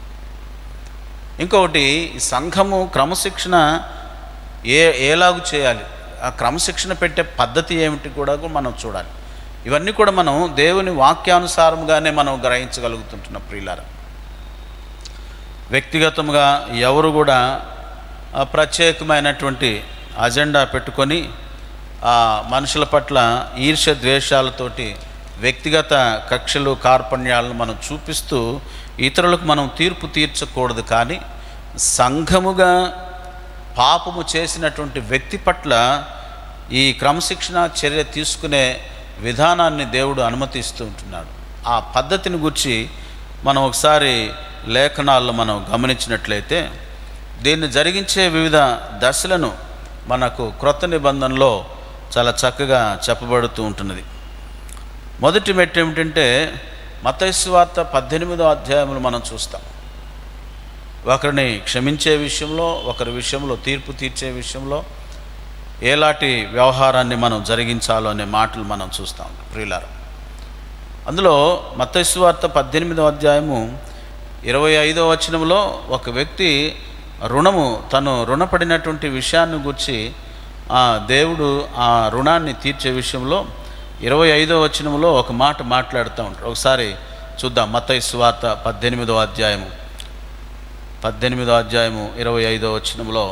Speaker 1: ఇంకొకటి, సంఘము క్రమశిక్షణ ఎలాగూ చేయాలి, ఆ క్రమశిక్షణ పెట్టే పద్ధతి ఏమిటి కూడా మనం చూడాలి. ఇవన్నీ కూడా మనం దేవుని వాక్యానుసారంగానే మనం గ్రహించగలుగుతుంటున్నాం. ప్రియులారా, వ్యక్తిగతంగా ఎవరు కూడా ప్రత్యేకమైనటువంటి అజెండా పెట్టుకొని మనుషుల పట్ల ఈర్ష్య ద్వేషాలతోటి వ్యక్తిగత కక్షలు కార్పణ్యాలను మనం చూపిస్తూ ఇతరులకు మనం తీర్పు తీర్చకూడదు. కానీ సంఘముగా పాపము చేసినటువంటి వ్యక్తి పట్ల ఈ క్రమశిక్షణ చర్య తీసుకునే విధానాన్ని దేవుడు అనుమతిస్తూ ఉంటున్నాడు. ఆ పద్ధతిని గురించి మనం ఒకసారి లేఖనాల్లో మనం గమనించినట్లయితే దీన్ని జరిగించే వివిధ దశలను మనకు క్రొత్త నిబంధనలో చాలా చక్కగా చెప్పబడుతూ ఉంటున్నది. మొదటి మెట్టు ఏమిటంటే మత్తయి సువార్త 18వ అధ్యాయంలో మనం చూస్తాం. ఒకరిని క్షమించే విషయంలో, ఒకరి విషయంలో తీర్పు తీర్చే విషయంలో ఎలాంటి వ్యవహారాన్ని మనం జరిగించాలో అనే మాటలు మనం చూస్తాం. ప్రియులారా, అందులో మత్తయి సువార్త 18వ అధ్యాయము 25వ వచనంలో ఒక వ్యక్తి తను రుణపడినటువంటి విషయాన్ని గురించి దేవుడు ఆ రుణాన్ని తీర్చే విషయంలో 25వ వచనంలో ఒక మాట మాట్లాడుతూ ఉంటారు. ఒకసారి చూద్దాం. మత్తయి సువార్త 18వ అధ్యాయము 25వ వచనంలో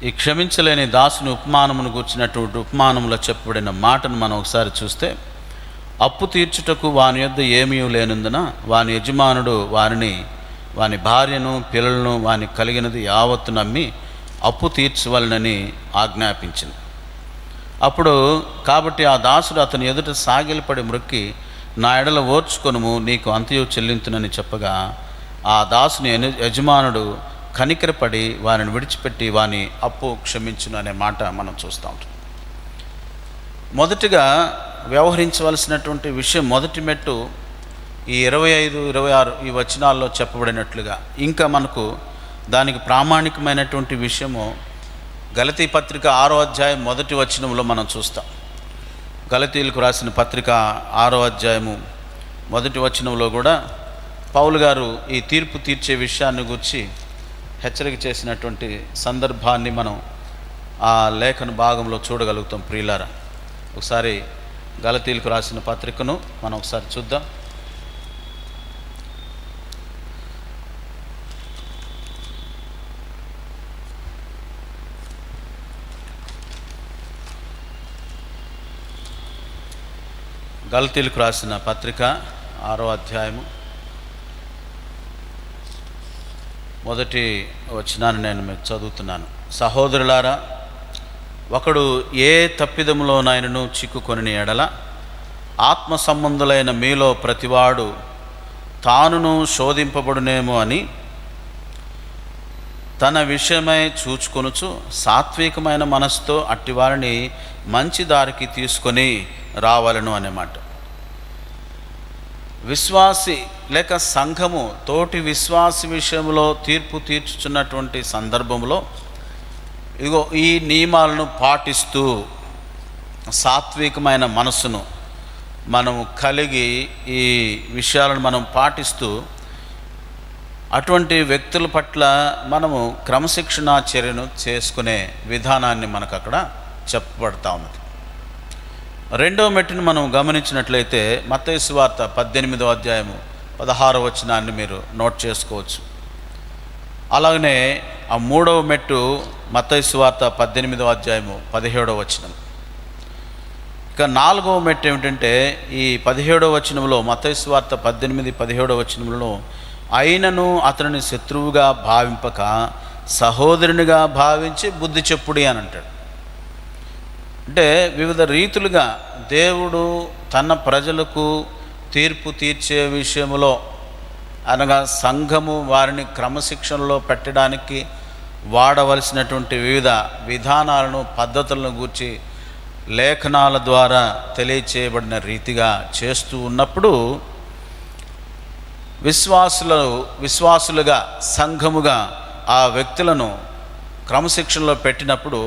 Speaker 1: ఈ క్షమించలేని దాసుని ఉపమానమును కూర్చున్నటువంటి ఉపమానంలో చెప్పబడిన మాటను మనం ఒకసారి చూస్తే, అప్పు తీర్చుటకు వాని యొద్ద ఏమీ లేనందున వాని యజమానుడు వాని భార్యను పిల్లలను వాని కలిగినది యావత్తు నమ్మి అప్పు తీర్చవలనని ఆజ్ఞాపించింది. కాబట్టి ఆ దాసుడు అతని ఎదుట సాగిలపడి మ్రొక్కి, నా ఎడల ఓర్చుకొనుము, నీకు అంతయు చెల్లింతునని చెప్పగా ఆ దాసుని యజమానుడు కనికరపడి వారిని విడిచిపెట్టి వాని అప్పు క్షమించును అనే మాట మనం చూస్తూ ఉంటాం. మొదటిగా వ్యవహరించవలసినటువంటి విషయం, మొదటి మెట్టు ఈ 25-26 ఈ వచనాల్లో చెప్పబడినట్లుగా. ఇంకా మనకు దానికి ప్రామాణికమైనటువంటి విషయము గలతీ పత్రిక 6వ అధ్యాయం 1వ వచనంలో మనం చూస్తాం. గలతీయులకు రాసిన పత్రిక 6వ అధ్యాయము 1వ వచనంలో కూడా పౌలు గారు ఈ తీర్పు తీర్చే విషయాన్ని గురించి హెచ్చరిక చేసినటువంటి సందర్భాన్ని మనం ఆ లేఖన భాగంలో చూడగలుగుతాం. ప్రియులారా, ఒకసారి గలతీయులకు రాసిన పత్రికను మనం ఒకసారి చూద్దాం. గలతీయులకు రాసిన పత్రిక 6వ అధ్యాయము 1వ వచనాన్ని నేను మీకు చదువుతున్నాను. సహోదరులారా, ఒకడు ఏ తప్పిదములోనైనను చిక్కుకొని ఎడల ఆత్మ సంబంధులైన మీలో ప్రతివాడు తానును శోధింపబడునేమో అని తన విషయమై చూచుకొనుచు సాత్వికమైన మనసుతో అట్టివారిని మంచి దారికి తీసుకొని రావాలను అన్నమాట. విశ్వాసి లేక సంఘము తోటి విశ్వాసి విషయంలో తీర్పు తీర్చుచున్నటువంటి సందర్భంలో ఇదిగో ఈ నియమాలను పాటిస్తూ సాత్వికమైన మనసును మనము కలిగి ఈ విషయాలను మనం పాటిస్తూ అటువంటి వ్యక్తుల పట్ల మనము క్రమశిక్షణా చర్యను చేసుకునే విధానాన్ని మనకు అక్కడ చెప్పబడతా ఉన్నది. రెండవ మెట్టును మనం గమనించినట్లయితే మత్తయి సువార్త 18వ అధ్యాయము 16వ వచనాన్ని మీరు నోట్ చేసుకోవచ్చు. అలాగనే ఆ 3వ మెట్టు మత్తయి సువార్త 18వ అధ్యాయము 17వ వచనం. ఇక 4వ మెట్టు ఏమిటంటే ఈ 17వ వచనంలో మత్తయి సువార్త 18-17వ వచనంలో అయినను అతనిని శత్రువుగా భావింపక సహోదరునిగా భావించి బుద్ధి చెప్పుడి అని అంటాడు. అంటే వివిధ రీతులుగా దేవుడు తన ప్రజలకు తీర్పు తీర్చే విషయంలో అనగా సంఘము వారిని క్రమశిక్షణలో పెట్టడానికి వాడవలసినటువంటి వివిధ విధానాలను పద్ధతులను గూర్చి లేఖనాల ద్వారా తెలియచేయబడిన రీతిగా చేస్తూ ఉన్నప్పుడు విశ్వాసులుగా సంఘముగా ఆ వ్యక్తులను క్రమశిక్షణలో పెట్టినప్పుడు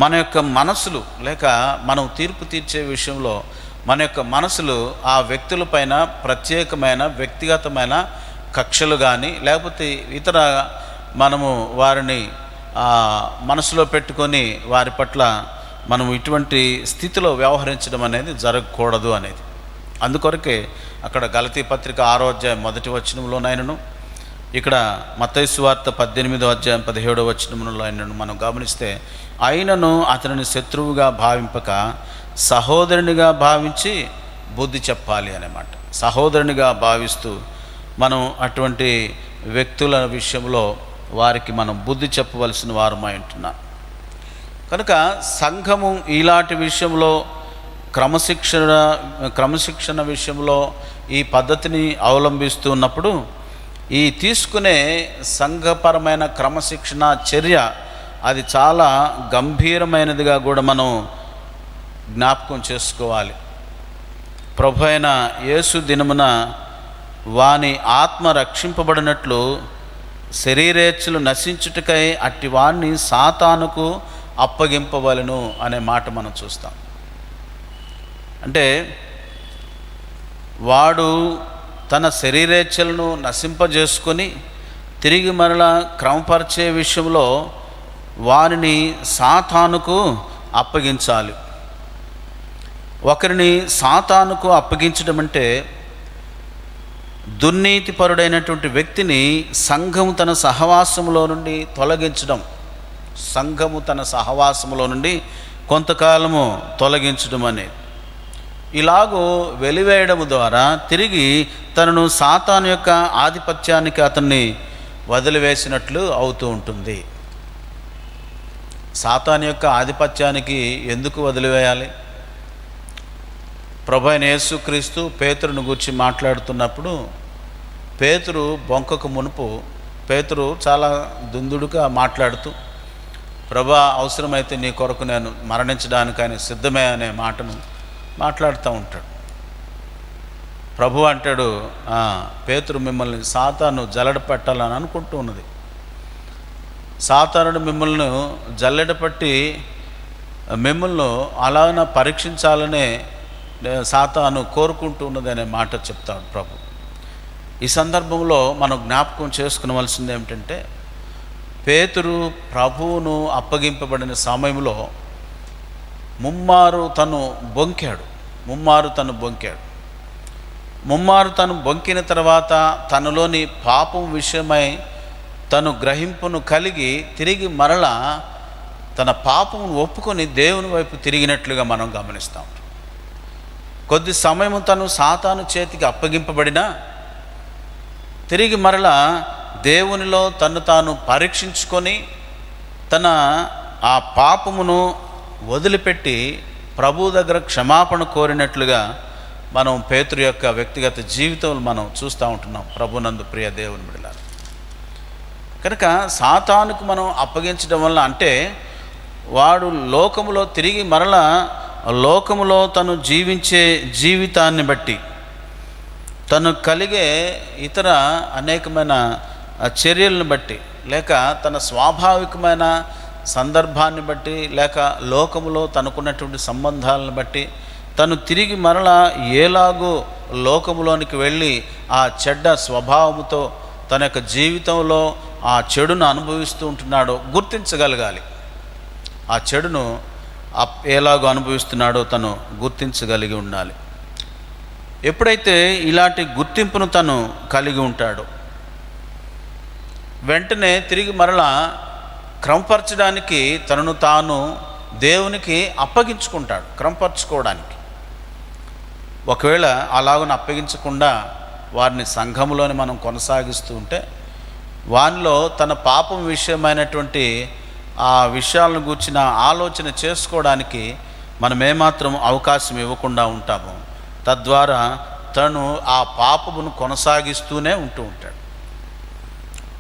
Speaker 1: మన యొక్క మనసులు లేక మనం తీర్పు తీర్చే విషయంలో మన యొక్క మనసులు ఆ వ్యక్తులపైన ప్రత్యేకమైన వ్యక్తిగతమైన కక్షలు కానీ లేకపోతే ఇతర మనము వారిని మనసులో పెట్టుకొని వారి పట్ల మనం ఇటువంటి స్థితిలో వ్యవహరించడం అనేది జరగకూడదు అనేది. అందుకొరకే అక్కడ గలతీ పత్రిక 6వ అధ్యాయం 1వ వచనంలోనైనను ఇక్కడ మత్తయి సువార్త 18వ అధ్యాయం 17వ వచనంలో అయినను మనం గమనిస్తే అయినను అతనిని శత్రువుగా భావింపక సహోదరునిగా భావించి బుద్ధి చెప్పాలి అన్నమాట. సహోదరునిగా భావిస్తూ మనం అటువంటి వ్యక్తుల విషయంలో వారికి మనం బుద్ధి చెప్పవలసిన వారమై ఉంటున్నాం. కనుక సంఘము ఇలాంటి విషయంలో క్రమశిక్షణ విషయంలో ఈ పద్ధతిని అవలంబిస్తూ ఉన్నప్పుడు ఈ తీసుకునే సంఘపరమైన క్రమశిక్షణ చర్య అది చాలా గంభీరమైనదిగా కూడా మనం జ్ఞాపకం చేసుకోవాలి. ప్రభు అయిన యేసు దినమున వాని ఆత్మ రక్షింపబడినట్లు శరీరేచ్ఛలు నశించుటకై అట్టి వాణ్ణి సాతానుకు అప్పగింపవలెను అనే మాట మనం చూస్తాం. అంటే వాడు తన శరీరేచ్ఛలను నశింపజేసుకొని తిరిగి మరలా క్రమపరిచే విషయంలో వారిని సాతానుకు అప్పగించాలి. ఒకరిని సాతానుకు అప్పగించడం అంటే దుర్నీతిపరుడైనటువంటి వ్యక్తిని సంఘము తన సహవాసములో నుండి తొలగించడం, సంఘము తన సహవాసములో నుండి కొంతకాలము తొలగించడం అనేది. ఇలాగూ వెలివేయడం ద్వారా తిరిగి తనను సాతాను యొక్క ఆధిపత్యానికి అతన్ని వదిలివేసినట్లు అవుతూ ఉంటుంది. సాతాను యొక్క ఆధిపత్యానికి ఎందుకు వదిలివేయాలి? ప్రభు అయిన యేసుక్రీస్తు పేతురును గూర్చి మాట్లాడుతున్నప్పుడు పేతురు బొంకకు మునుపు పేతురు చాలా దుందుడుగా మాట్లాడుతూ ప్రభా అవసరమైతే నీ కొరకు నేను మరణించడానికి ఆయన సిద్ధమే అనే మాటను మాట్లాడుతూ ఉంటాడు. ప్రభు అంటాడు, పేతురు మిమ్మల్ని సాతాను జల్లెడ పెట్టాలని అనుకుంటూ ఉన్నది. సాతానుడు మిమ్మల్ని జల్లెడ పట్టి మిమ్మల్ని అలాగ పరీక్షించాలనే సాతాను కోరుకుంటూ ఉన్నదనే మాట చెప్తాడు ప్రభు. ఈ సందర్భంలో మనం జ్ఞాపకం చేసుకునవలసింది ఏమిటంటే, పేతురు ప్రభువును అప్పగింపబడిన సమయంలో ముమ్మారు తను బొంకాడు. ముమ్మారు తను బొంకిన తర్వాత తనలోని పాపం విషయమై తను గ్రహింపును కలిగి తిరిగి మరలా తన పాపమును ఒప్పుకొని దేవుని వైపు తిరిగినట్లుగా మనం గమనిస్తాం. కొద్ది సమయం తను సాతాను చేతికి అప్పగింపబడినా తిరిగి మరలా దేవునిలో తను తాను పరీక్షించుకొని తన ఆ పాపమును వదిలిపెట్టి ప్రభు దగ్గర క్షమాపణ కోరినట్లుగా మనం పేతురు యొక్క వ్యక్తిగత జీవితంలో మనం చూస్తూ ఉంటున్నాం. ప్రభునందు ప్రియ దేవుని బిడ్డలారా, కనుక సాతానుకు మనం అప్పగించడం వల్ల అంటే వాడు లోకములో తిరిగి మరలా లోకములో తను జీవించే జీవితాన్ని బట్టి, తను కలిగే ఇతర అనేకమైన చర్యలను బట్టి, లేక తన స్వాభావికమైన సందర్భాన్ని బట్టి, లేక లోకములో తనకున్నటువంటి సంబంధాలను బట్టి తను తిరిగి మరలా ఏలాగో లోకములోనికి వెళ్ళి ఆ చెడ్డ స్వభావముతో తన యొక్క జీవితంలో ఆ చెడును అనుభవిస్తూ ఉంటున్నాడో గుర్తించగలగాలి. ఆ చెడును ఎలాగో అనుభవిస్తున్నాడో తను గుర్తించగలిగి ఉండాలి. ఎప్పుడైతే ఇలాంటి గుర్తింపును తను కలిగి ఉంటాడో వెంటనే తిరిగి మరలా క్రమపరచడానికి తనను తాను దేవునికి అప్పగించుకుంటాడు. క్రమపరచుకోవడానికి ఒకవేళ అలాగని అప్పగించకుండా వారిని సంఘములోని మనం కొనసాగిస్తూ ఉంటే వారిలో తన పాపం విషయమైనటువంటి ఆ విషయాలను గూర్చిన ఆలోచన చేసుకోవడానికి మనం ఏమాత్రం అవకాశం ఇవ్వకుండా ఉంటాము. తద్వారా తను ఆ పాపమును కొనసాగిస్తూనే ఉంటాడు.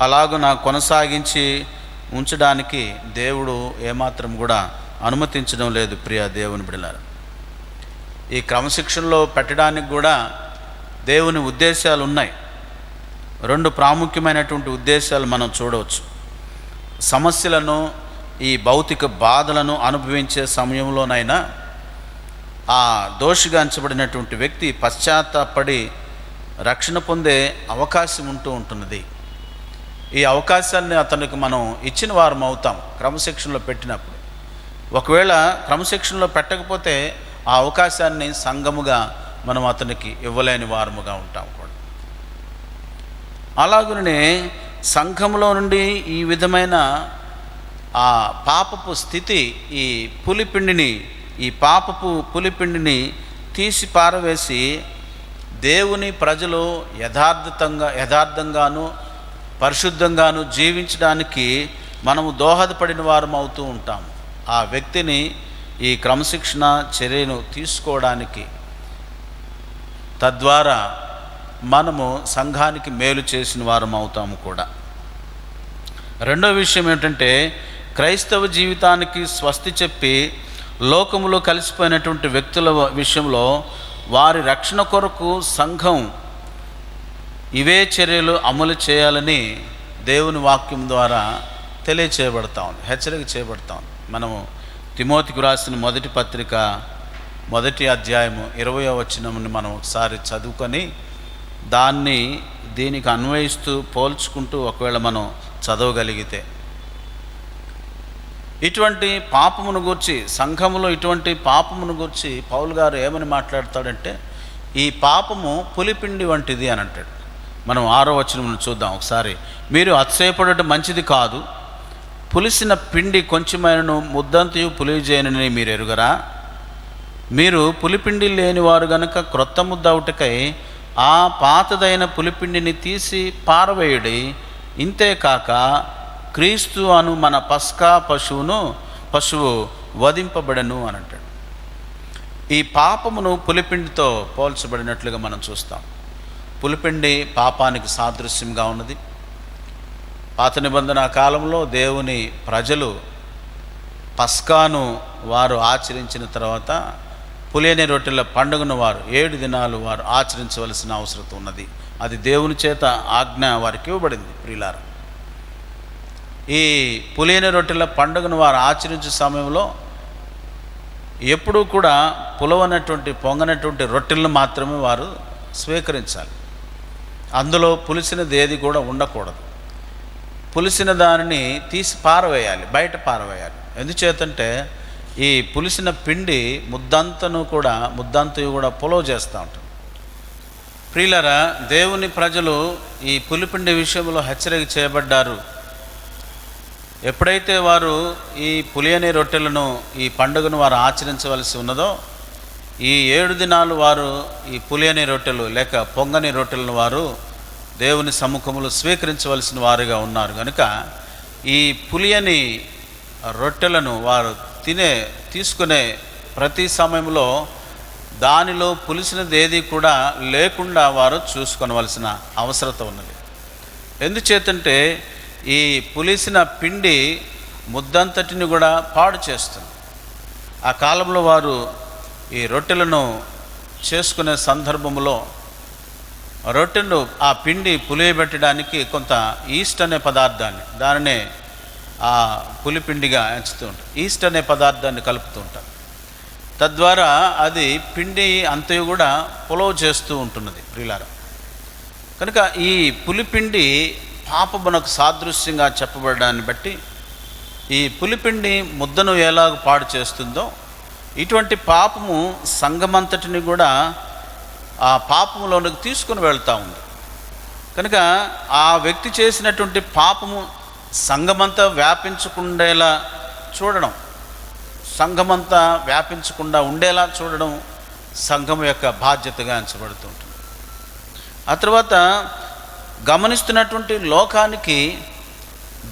Speaker 1: అలాగున కొనసాగించి ఉంచడానికి దేవుడు ఏమాత్రం కూడా అనుమతించడం లేదు. ప్రియ దేవుని బిడ్డలారా, ఈ క్రమశిక్షణలో పెట్టడానికి కూడా దేవుని ఉద్దేశాలు ఉన్నాయి. 2 ప్రాముఖ్యమైనటువంటి ఉద్దేశాలు మనం చూడవచ్చు. సమస్యలను, ఈ భౌతిక బాధలను అనుభవించే సమయంలోనైనా ఆ దోషిగాంచబడినటువంటి వ్యక్తి పశ్చాత్తాపడి రక్షణ పొందే అవకాశం ఉంటున్నది. ఈ అవకాశాన్ని అతనికి మనం ఇచ్చిన వారం అవుతాం క్రమశిక్షణలో పెట్టినప్పుడు. ఒకవేళ క్రమశిక్షణలో పెట్టకపోతే ఆ అవకాశాన్ని సంఘముగా మనం అతనికి ఇవ్వలేని వారముగా ఉంటాం కూడా. అలాగనే సంఘంలో నుండి ఈ విధమైన ఆ పాపపు స్థితి, ఈ పాపపు పులిపిండిని తీసి పారవేసి దేవుని ప్రజలు యథార్థంగాను పరిశుద్ధంగాను జీవించడానికి మనము దోహదపడిన వారం అవుతూ ఉంటాం. ఆ వ్యక్తిని ఈ క్రమశిక్షణ చర్యను తీసుకోవడానికి, తద్వారా మనము సంఘానికి మేలు చేసిన వారం అవుతాము కూడా. రెండో విషయం ఏంటంటే, క్రైస్తవ జీవితానికి స్వస్తి చెప్పి లోకములో కలిసిపోయినటువంటి వ్యక్తుల విషయంలో వారి రక్షణ కొరకు సంఘం ఇవే చర్యలు అమలు చేయాలని దేవుని వాక్యం ద్వారా తెలియచేయబడతా ఉంది, హెచ్చరిక చేయబడతా ఉంది. మనము తిమోతికి రాసిన మొదటి పత్రిక 1వ అధ్యాయము 20వ వచనముని మనం ఒకసారి చదువుకొని దీనికి అన్వయిస్తూ పోల్చుకుంటూ ఒకవేళ మనం చదవగలిగితే, ఇటువంటి పాపమును గూర్చి సంఘములో ఇటువంటి పాపమును గూర్చి పౌలు గారు ఏమని మాట్లాడతాడంటే, ఈ పాపము పులిపిండి వంటిది అని అంటాడు. మనం 6వ వచనమును చూద్దాం ఒకసారి. మీరు అతిశయపడట మంచిది కాదు, పులిసిన పిండి కొంచెమైనను ముద్దంతయు పులియజేయనని మీరు ఎరుగరా? మీరు పులిపిండి లేనివారు గనుక క్రొత్త ముద్ద అవుటకై ఆ పాతదైన పులిపిండిని తీసి పారవేయుడి. ఇంతేకాక క్రీస్తు అను మన పస్కా పశువు వధింపబడను అని అంటాడు. ఈ పాపమును పులిపిండితో పోల్చబడినట్లుగా మనం చూస్తాం. పులిపిండి పాపానికి సాదృశ్యంగా ఉన్నది. పాత నిబంధన కాలంలో దేవుని ప్రజలు పస్కాను వారు ఆచరించిన తర్వాత పులియని రొట్టెల పండుగను వారు 7 దినాలు వారు ఆచరించవలసిన అవసరం ఉన్నది. అది దేవుని చేత ఆజ్ఞ వారికి ఇవ్వబడింది. ప్రియులారా, ఈ పులియని రొట్టెల పండుగను వారు ఆచరించే సమయంలో ఎప్పుడూ కూడా పులవనటువంటి పొంగనటువంటి రొట్టెలను మాత్రమే వారు స్వీకరించాలి. అందులో పులిసినది ఏది కూడా ఉండకూడదు. పులిసిన దానిని తీసి పారవేయాలి, బయట పారవేయాలి. ఎందుచేతంటే ఈ పులిసిన పిండి ముద్దంతయు కూడా పులవ చేస్తూ ఉంటుంది. ప్రియులారా, దేవుని ప్రజలు ఈ పులిపిండి విషయంలో హెచ్చరిక చేయబడ్డారు. ఎప్పుడైతే వారు ఈ పులియని రొట్టెలను, ఈ పండుగను వారు ఆచరించవలసి ఉన్నదో, ఈ 7 దినాలు వారు ఈ పులియని రొట్టెలు లేక పొంగని రొట్టెలను వారు దేవుని సముఖములో స్వీకరించవలసిన వారుగా ఉన్నారు. కనుక ఈ పులియని రొట్టెలను వారు తీసుకునే ప్రతి సమయంలో దానిలో పులిసినది ఏది కూడా లేకుండా వారు చూసుకొనవలసిన అవసరత ఉన్నది. ఎందుచేతంటే ఈ పులిసిన పిండి ముద్దంతటిని కూడా పాడు చేస్తుంది. ఆ కాలంలో వారు ఈ రొట్టెలను చేసుకునే సందర్భంలో రొట్టెను ఆ పిండి పులియబెట్టడానికి కొంత ఈస్ట్ అనే పదార్థాన్ని, దానినే ఆ పులిపిండిగా ఎంచుతూ ఉంటారు. ఈస్ట్ అనే పదార్థాన్ని కలుపుతూ ఉంటారు. తద్వారా అది పిండి అంతయు కూడా పులవ చేస్తూ ఉంటున్నది. ప్రియులారా, కనుక ఈ పులిపిండి పాపమునకు సాదృశ్యంగా చెప్పబడడాన్ని బట్టి ఈ పులిపిండి ముద్దను ఎలాగ పాడు చేస్తుందో, ఇటువంటి పాపము సంఘమంతటిని కూడా ఆ పాపములోనికి తీసుకుని వెళ్తూ ఉంది. కనుక ఆ వ్యక్తి చేసినటువంటి పాపము సంఘమంతా వ్యాపించకుండేలా చూడడం, సంఘమంతా వ్యాపించకుండా ఉండేలా చూడడం సంఘం యొక్క బాధ్యతగా ఎంచబడుతూ ఉంటుంది. ఆ తర్వాత గమనిస్తున్నటువంటి లోకానికి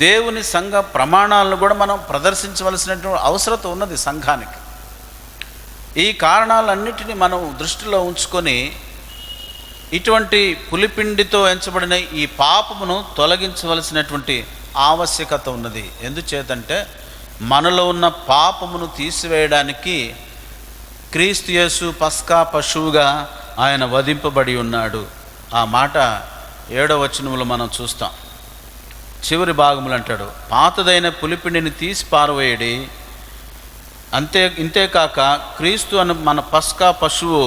Speaker 1: దేవుని సంఘ ప్రమాణాలను కూడా మనం ప్రదర్శించవలసినటువంటి అవసరత ఉన్నది సంఘానికి. ఈ కారణాలన్నిటినీ మనం దృష్టిలో ఉంచుకొని ఇటువంటి పులిపిండితో ఎంచబడిన ఈ పాపమును తొలగించవలసినటువంటి ఆవశ్యకత ఉన్నది. ఎందుచేతంటే మనలో ఉన్న పాపమును తీసివేయడానికి క్రీస్తు యేసు పస్కా పశువుగా ఆయన వధింపబడి ఉన్నాడు. ఆ మాట 7వ వచనంలో మనం చూస్తాం. చివరి భాగములు అంటాడు, పాతదైన పులిపిండిని తీసి పారవేయడి, ఇంతేకాక క్రీస్తు అను మన పస్కా పశువు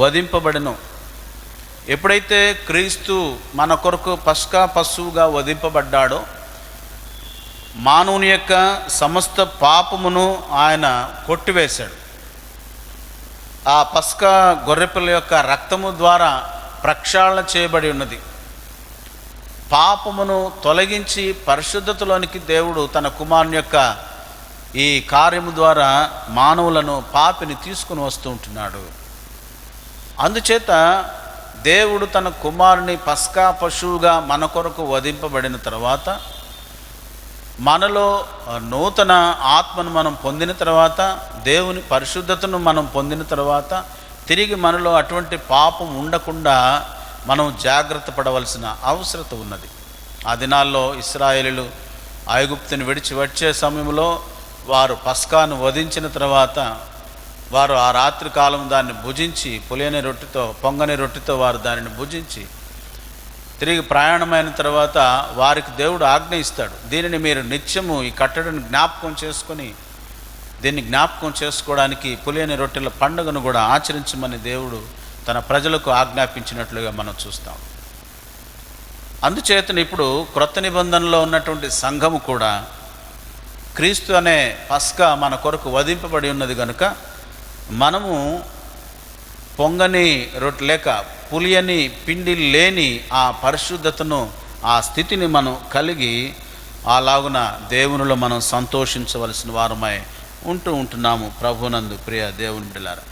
Speaker 1: వధింపబడెను. ఎప్పుడైతే క్రీస్తు మన కొరకు పస్కా పశువుగా వధింపబడ్డాడో, మానవుని యొక్క సమస్త పాపమును ఆయన కొట్టివేశాడు. ఆ పస్కా గొర్రెపిల్ల యొక్క రక్తము ద్వారా ప్రక్షాళన చేయబడి ఉన్నది. పాపమును తొలగించి పరిశుద్ధతలోనికి దేవుడు తన కుమారుని యొక్క ఈ కార్యము ద్వారా మానవులను, పాపిని తీసుకుని వస్తూ ఉంటున్నాడు. అందుచేత దేవుడు తన కుమారుని పస్కా పశువుగా మన కొరకు వధింపబడిన తర్వాత, మనలో నూతన ఆత్మను మనం పొందిన తర్వాత, దేవుని పరిశుద్ధతను మనం పొందిన తర్వాత, తిరిగి మనలో అటువంటి పాపం ఉండకుండా మనం జాగ్రత్త పడవలసిన అవసరత ఉన్నది. ఆ దినాల్లో ఇశ్రాయేలీయులు ఐగుప్తుని విడిచి వచ్చే సమయంలో వారు పస్కాను వధించిన తర్వాత వారు ఆ రాత్రి కాలం దాన్ని భుజించి, పులియని రొట్టెతో, పొంగని రొట్టెతో వారు దానిని భుజించి తిరిగి ప్రయాణమైన తర్వాత వారికి దేవుడు ఆజ్ఞ ఇస్తాడు, దీనిని మీరు నిత్యము ఈ కట్టడిని జ్ఞాపకం చేసుకొని, దీన్ని జ్ఞాపకం చేసుకోవడానికి పులియని రొట్టెల పండుగను కూడా ఆచరించమని దేవుడు తన ప్రజలకు ఆజ్ఞాపించినట్లుగా మనం చూస్తాం. అందుచేతను ఇప్పుడు క్రొత్త నిబంధనలో ఉన్నటువంటి సంఘము కూడా క్రీస్తు అనే పస్కా మన కొరకు వధింపబడి ఉన్నది కనుక మనము పొంగని రొట్టె లేక పులియని పిండి లేని ఆ పరిశుద్ధతను, ఆ స్థితిని మనం కలిగి అలాగున దేవునిలో మనం సంతోషించవలసిన వారమై ఉంటున్నాము ప్రభునందు. ప్రియ దేవుని బిడ్డలారా,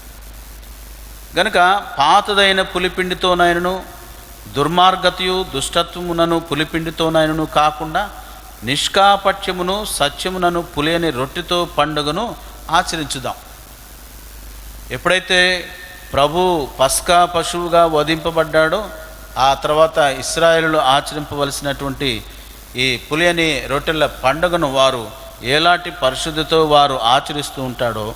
Speaker 1: గనుక పాతదైన పులిపిండితోనైనను దుర్మార్గతయు దుష్టత్వమునను పులిపిండితోనైనను కాకుండా నిష్కాపట్యమును సత్యమునను పులియని రొట్టెతో పండుగను ఆచరించుదాం. ఎప్పుడైతే ప్రభు పస్కా పశువుగా వధింపబడ్డాడో, ఆ తర్వాత ఇశ్రాయేలులో ఆచరింపవలసినటువంటి ఈ పులియని రొట్టెల పండుగను వారు ఎలాంటి పరిశుద్ధతో వారు ఆచరిస్తూ ఉంటాడో,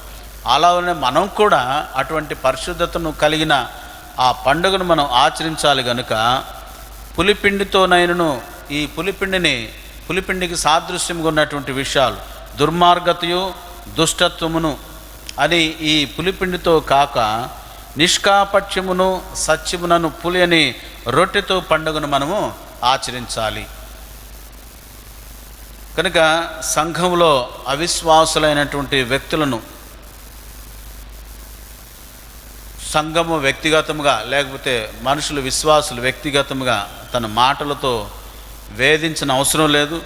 Speaker 1: అలానే మనం కూడా అటువంటి పరిశుద్ధతను కలిగిన ఆ పండుగను మనం ఆచరించాలి. గనుక పులిపిండితోనైనను, ఈ పులిపిండికి సాదృశ్యంగా ఉన్నటువంటి విషయాలు దుర్మార్గతయు దుష్టత్వమును అని ఈ పులిపిండితో కాక నిష్కాపట్యమును సత్యమునను పులియని రొట్టెతో పండుగను మనము ఆచరించాలి. కనుక సంఘంలో అవిశ్వాసులైనటువంటి వ్యక్తులను సంఘము వ్యక్తిగతముగా, లేకపోతే మనుషులు విశ్వాసులు వ్యక్తిగతముగా తన మాటలతో వేధించిన అవసరం లేదు.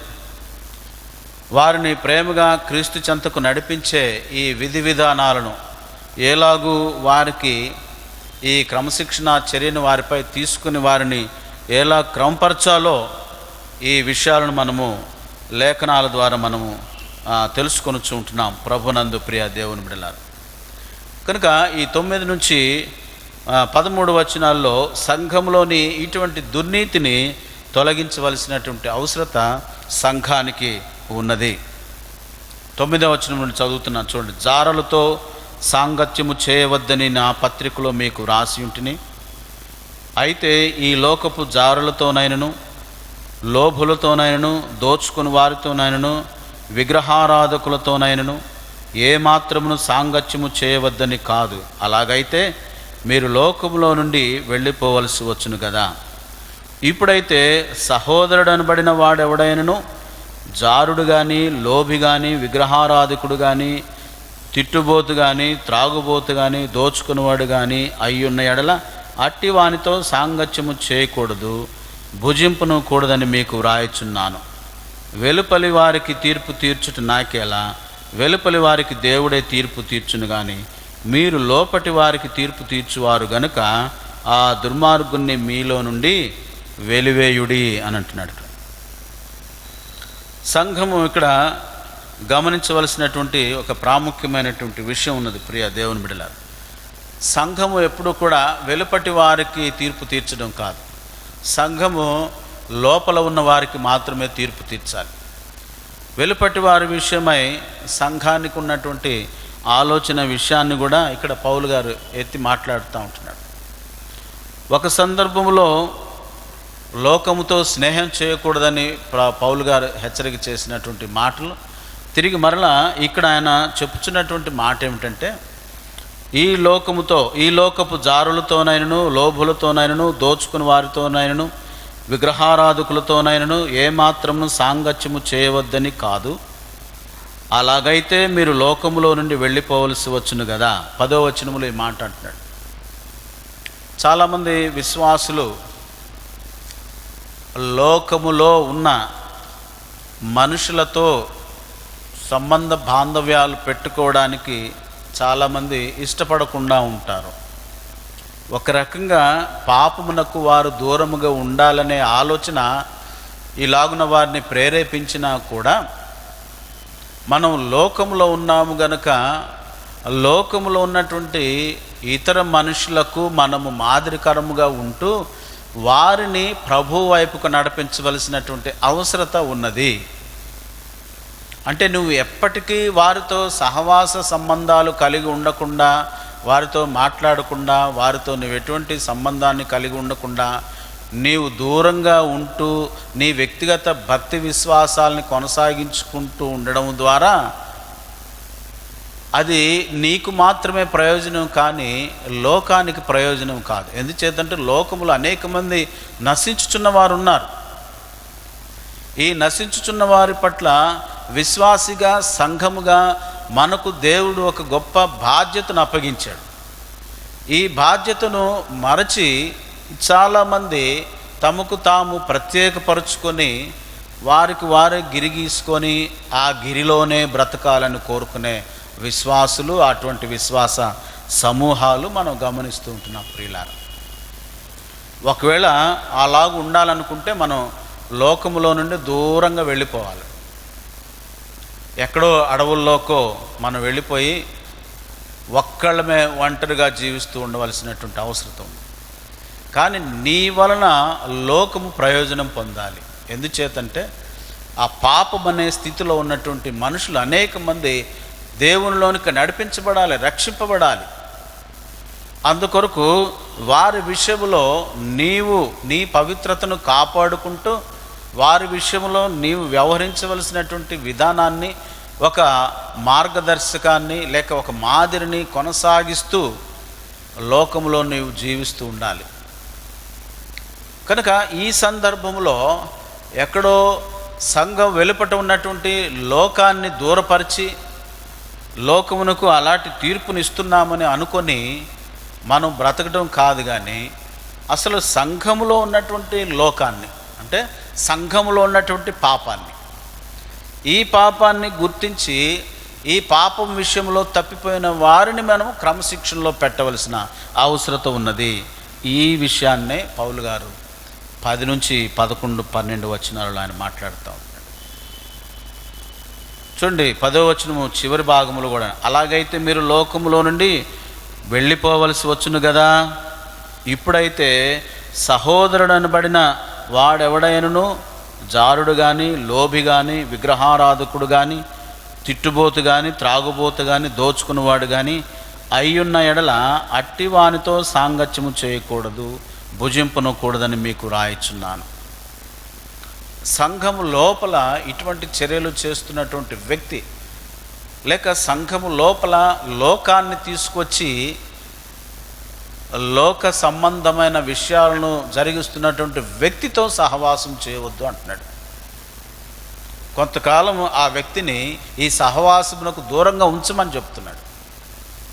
Speaker 1: వారిని ప్రేమగా క్రీస్తు చెంతకు నడిపించే ఈ విధి విధానాలను, ఎలాగూ వారికి ఈ క్రమశిక్షణ చర్యను వారిపై తీసుకుని వారిని ఎలా క్రమపరచాలో ఈ విషయాలను మనము లేఖనాల ద్వారా మనము తెలుసుకొనుచు ఉంటున్నాం ప్రభునందు ప్రియ దేవుని బిడ్డలారా. కనుక ఈ 9 నుంచి 13 వచనాల్లో సంఘంలోని ఇటువంటి దుర్నీతిని తొలగించవలసినటువంటి అవసరత సంఘానికి ఉన్నది. 9వ వచనం నుండి చదువుతున్నాను చూడండి. జారలతో సాంగత్యము చేయవద్దని నా పత్రికలో మీకు రాసి ఉంటిని. అయితే ఈ లోకపు జారులతోనైనను, లోభులతోనైనను, దోచుకుని వారితోనైనను, విగ్రహారాధకులతోనైనను ఏమాత్రమును సాంగత్యము చేయవద్దని కాదు. అలాగైతే మీరు లోకములో నుండి వెళ్ళిపోవలసి వచ్చును కదా. ఇప్పుడైతే సహోదరుడు అనబడిన వాడెవడైనను జారుడు కానీ, లోభి కానీ, విగ్రహారాధకుడు కానీ, తిట్టుబోతు కానీ, త్రాగుబోతు కానీ, దోచుకునేవాడు కానీ అయ్యున్న ఎడల అట్టి వానితో సాంగత్యము చేయకూడదు, భుజింపును కూడదని మీకు వ్రాయిచున్నాను. వెలుపలి వారికి తీర్పు తీర్చుట నాకేలా, వెలుపలి వారికి దేవుడే తీర్పు తీర్చును కానీ మీరు లోపటి వారికి తీర్పు తీర్చువారు గనుక ఆ దుర్మార్గుణ్ణి మీలో నుండి వెలివేయుడి అని అంటున్నాడు. సంఘము ఇక్కడ గమనించవలసినటువంటి ఒక ప్రాముఖ్యమైనటువంటి విషయం ఉన్నది ప్రియ దేవుని బిడ్డలారా. సంఘము ఎప్పుడు కూడా వెలుపటి వారికి తీర్పు తీర్చడం కాదు, సంఘము లోపల ఉన్న వారికి మాత్రమే తీర్పు తీర్చాలి. వెలుపటి వారి విషయమై సంఘానికి ఉన్నటువంటి ఆలోచన విషయాన్ని కూడా ఇక్కడ పౌలు గారు ఎత్తి మాట్లాడుతూ ఉంటున్నాడు. ఒక సందర్భంలో లోకముతో స్నేహం చేయకూడదని పౌలు గారు హెచ్చరిక చేసినటువంటి మాటలు తిరిగి మరలా ఇక్కడ ఆయన చెప్పుచున్నటువంటి మాట ఏమిటంటే, ఈ లోకపు జారులతోనైనను, లోభులతోనైనను, దోచుకుని వారితోనైనను, విగ్రహారాధకులతోనైనను ఏమాత్రము సాంగత్యము చేయవద్దని కాదు. అలాగైతే మీరు లోకములో నుండి వెళ్ళిపోవలసి వచ్చును కదా. 10వ వచనములో ఈ మాట అంటున్నాడు. చాలామంది విశ్వాసులు లోకములో ఉన్న మనుషులతో సంబంధ బాంధవ్యాలు పెట్టుకోవడానికి చాలామంది ఇష్టపడకుండా ఉంటారు. ఒక రకంగా పాపమునకు వారు దూరముగా ఉండాలనే ఆలోచన ఇలాగున వారిని ప్రేరేపించినా కూడా మనం లోకంలో ఉన్నాము గనుక లోకంలో ఉన్నటువంటి ఇతర మనుషులకు మనము మాదిరికరముగా ఉంటూ వారిని ప్రభు వైపుకు నడిపించవలసినటువంటి అవసరత ఉన్నది. అంటే నువ్వు ఎప్పటికీ వారితో సహవాస సంబంధాలు కలిగి ఉండకుండా, వారితో మాట్లాడకుండా, వారితో నువ్వు ఎటువంటి సంబంధాన్ని కలిగి ఉండకుండా నీవు దూరంగా ఉంటూ నీ వ్యక్తిగత భక్తి విశ్వాసాలని కొనసాగించుకుంటూ ఉండడం ద్వారా అది నీకు మాత్రమే ప్రయోజనం కానీ లోకానికి ప్రయోజనం కాదు. ఎందుచేతంటే లోకములో అనేక మంది నశించుచున్న వారు ఉన్నారు. ఈ నశించుచున్న వారి పట్ల విశ్వాసిగా, సంఘముగా మనకు దేవుడు ఒక గొప్ప బాధ్యతను అప్పగించాడు. ఈ బాధ్యతను మరచి చాలామంది తమకు తాము ప్రత్యేకపరుచుకొని వారికి వారే గిరి గీసుకొని ఆ గిరిలోనే బ్రతకాలని కోరుకునే విశ్వాసులు, అటువంటి విశ్వాస సమూహాలు మనం గమనిస్తూ ఉంటున్నాం ప్రియులారా. ఒకవేళ అలాగ ఉండాలనుకుంటే మనం లోకములో నుండి దూరంగా వెళ్ళిపోవాలి. ఎక్కడో అడవుల్లోకో మనం వెళ్ళిపోయి ఒక్కళ్ళమే ఒంటరిగా జీవిస్తూ ఉండవలసినటువంటి అవసరం ఉంది. కానీ నీ వలన లోకము ప్రయోజనం పొందాలి. ఎందుచేతంటే ఆ పాపం అనే స్థితిలో ఉన్నటువంటి మనుషులు అనేక మంది దేవునిలోనికి నడిపించబడాలి, రక్షింపబడాలి. అందుకొరకు వారి విషయంలో నీవు నీ పవిత్రతను కాపాడుకుంటూ వారి విషయంలో నీవు వ్యవహరించవలసినటువంటి విధానాన్ని ఒక మార్గదర్శకాన్ని లేక ఒక మాదిరిని కొనసాగిస్తూ లోకంలో నీవు జీవిస్తూ ఉండాలి. కనుక ఈ సందర్భంలో ఎక్కడో సంఘం వెలుపట ఉన్నటువంటి లోకాన్ని దూరపరిచి లోకమునకు అలాంటి తీర్పునిస్తున్నామని అనుకొని మనం బ్రతకడం కాదు, కానీ అసలు సంఘములో ఉన్నటువంటి లోకాన్ని, అంటే సంఘములో ఉన్నటువంటి పాపాన్ని, ఈ పాపాన్ని గుర్తించి ఈ పాపం విషయంలో తప్పిపోయిన వారిని మనం క్రమశిక్షణలో పెట్టవలసిన అవసరత ఉన్నది. ఈ విషయాన్నే పౌలు గారు 10 నుంచి 11, 12 వచనాలలో ఆయన మాట్లాడుతూ ఉంటాడు. చూడండి, 10వ వచనము చివరి భాగములు కూడా, అలాగైతే మీరు లోకములో నుండి వెళ్ళిపోవలసి వచ్చును కదా, ఇప్పుడైతే సహోదరుడు అనబడిన వాడెవడైనను జారుడు కానీ, లోభి కానీ, విగ్రహారాధకుడు కానీ, తిట్టుబోతు కానీ, త్రాగుబోతు కానీ, దోచుకున్నవాడు కానీ అయ్యున్న ఎడల అట్టి వానితో సాంగత్యము చేయకూడదు, భుజింపనకూడదని మీకు రాయిచున్నాను. సంఘము లోపల ఇటువంటి చర్యలు చేస్తున్నటువంటి వ్యక్తి, లేక సంఘము లోపల లోకాన్ని తీసుకొచ్చి లోక సంబంధమైన విషయాలను జరిగిస్తున్నటువంటి వ్యక్తితో సహవాసం చేయవద్దు అంటున్నాడు. కొంతకాలం ఆ వ్యక్తిని ఈ సహవాసమునకు దూరంగా ఉంచమని చెప్తున్నాడు.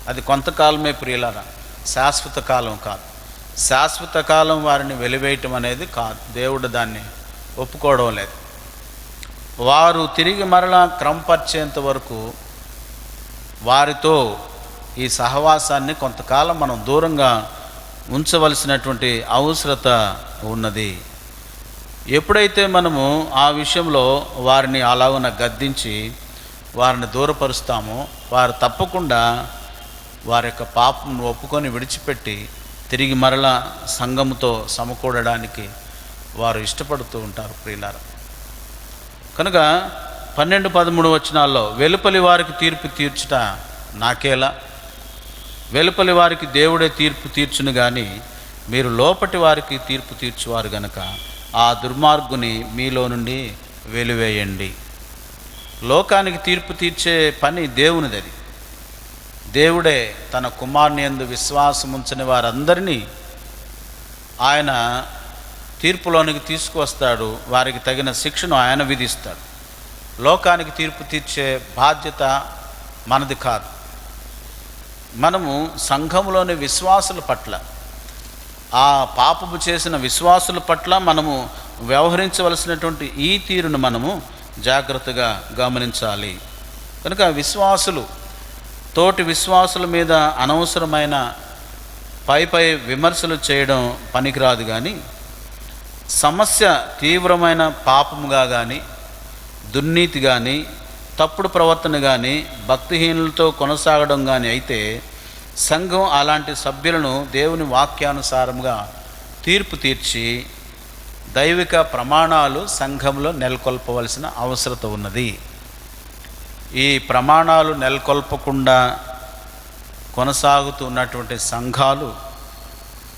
Speaker 1: అది కొంతకాలమే ప్రియులారా, శాశ్వత కాలం కాదు. శాశ్వత కాలం వారిని వెలివేయటం అనేది కాదు, దేవుడు దాన్ని ఒప్పుకోవడం లేదు. వారు తిరిగి మరలా క్రమపరిచేంత వరకు వారితో ఈ సహవాసాన్ని కొంతకాలం మనం దూరంగా ఉంచవలసినటువంటి అవసరత ఉన్నది. ఎప్పుడైతే మనము ఆ విషయంలో వారిని అలాగున గద్దించి వారిని దూరపరుస్తామో, వారు తప్పకుండా వారి యొక్క పాపం ఒప్పుకొని విడిచిపెట్టి తిరిగి మరలా సంఘముతో సమకూడడానికి వారు ఇష్టపడుతూ ఉంటారు ప్రియులారా. కనుక 12, 13 వచనాల్లో వెలుపలి వారికి తీర్పు తీర్చుట నాకేలా, వెలుపలి వారికి దేవుడే తీర్పు తీర్చును కానీ మీరు లోపటి వారికి తీర్పు తీర్చువారు గనక ఆ దుర్మార్గుని మీలో నుండి వెలివేయండి. లోకానికి తీర్పు తీర్చే పని దేవునిది. అది దేవుడే తన కుమారుని యందు విశ్వాసం ఉంచని వారందరినీ ఆయన తీర్పులోనికి తీసుకువస్తాడు. వారికి తగిన శిక్షను ఆయన విధిస్తాడు. లోకానికి తీర్పు తీర్చే బాధ్యత మనది కాదు. మనము సంఘములోని విశ్వాసుల పట్ల, ఆ పాపము చేసిన విశ్వాసుల పట్ల మనము వ్యవహరించవలసినటువంటి ఈ తీరును మనము జాగ్రత్తగా గమనించాలి. కనుక విశ్వాసులు తోటి విశ్వాసుల మీద అనవసరమైన పై విమర్శలు చేయడం పనికిరాదు, కానీ సమస్య తీవ్రమైన పాపముగా కానీ, దుర్నీతి కానీ, తప్పుడు ప్రవర్తన కానీ, భక్తిహీనులతో కొనసాగడం కానీ అయితే సంఘం అలాంటి సభ్యులను దేవుని వాక్యానుసారంగా తీర్పు తీర్చి దైవిక ప్రమాణాలు సంఘంలో నెలకొల్పవలసిన అవసరత ఉన్నది. ఈ ప్రమాణాలు నెలకొల్పకుండా కొనసాగుతున్నటువంటి సంఘాలు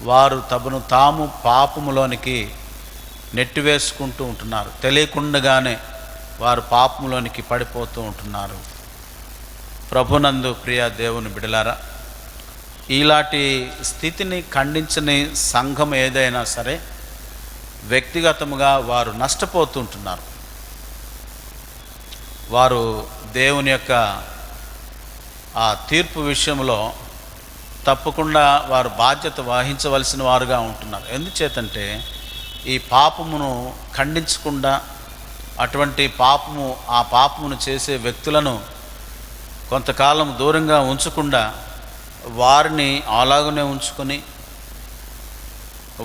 Speaker 1: వారు తమను తాము పాపములోనికి నెట్టివేసుకుంటూ ఉంటున్నారు. తెలియకుండానే వారు పాపంలోనికి పడిపోతూ ఉంటున్నారు. ప్రభునందు ప్రియ దేవుని బిడలారా, ఇలాంటి స్థితిని ఖండించని సంఘం ఏదైనా సరే వ్యక్తిగతముగా వారు నష్టపోతుంటున్నారు. వారు దేవుని యొక్క ఆ తీర్పు విషయంలో తప్పకుండా వారు బాధ్యత వహించవలసిన వారుగా ఉంటున్నారు. ఎందుచేతంటే ఈ పాపమును ఖండించకుండా, అటువంటి ఆ పాపమును చేసే వ్యక్తులను కొంతకాలం దూరంగా ఉంచకుండా వారిని అలాగనే ఉంచుకొని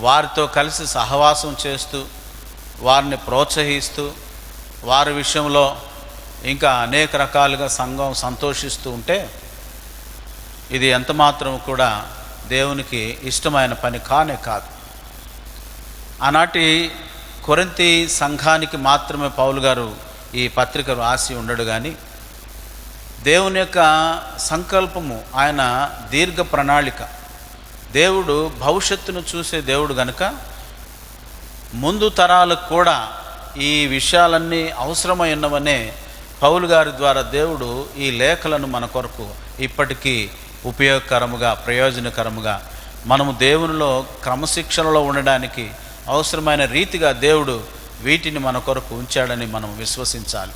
Speaker 1: వారితో కలిసి సహవాసం చేస్తూ వారిని ప్రోత్సహిస్తూ వారి విషయంలో ఇంకా అనేక రకాలుగా సంఘం సంతోషిస్తూ ఉంటే ఇది ఎంతమాత్రం కూడా దేవునికి ఇష్టమైన పని కానే కాదు. ఆనాటి కొరింథీ సంఘానికి మాత్రమే పౌలు గారు ఈ పత్రిక రాసి ఉండడు, కానీ దేవుని యొక్క సంకల్పము, ఆయన దీర్ఘ ప్రణాళిక. దేవుడు భవిష్యత్తును చూసే దేవుడు గనుక ముందు తరాలకు కూడా ఈ విషయాలన్నీ అవసరమైనవనే పౌలు గారి ద్వారా దేవుడు ఈ లేఖలను మన కొరకు ఇప్పటికీ ఉపయోగకరముగా, ప్రయోజనకరముగా, మనము దేవునిలో క్రమశిక్షణలో ఉండడానికి అవసరమైన రీతిగా దేవుడు వీటిని మన కొరకు ఉంచాడని మనం విశ్వసించాలి.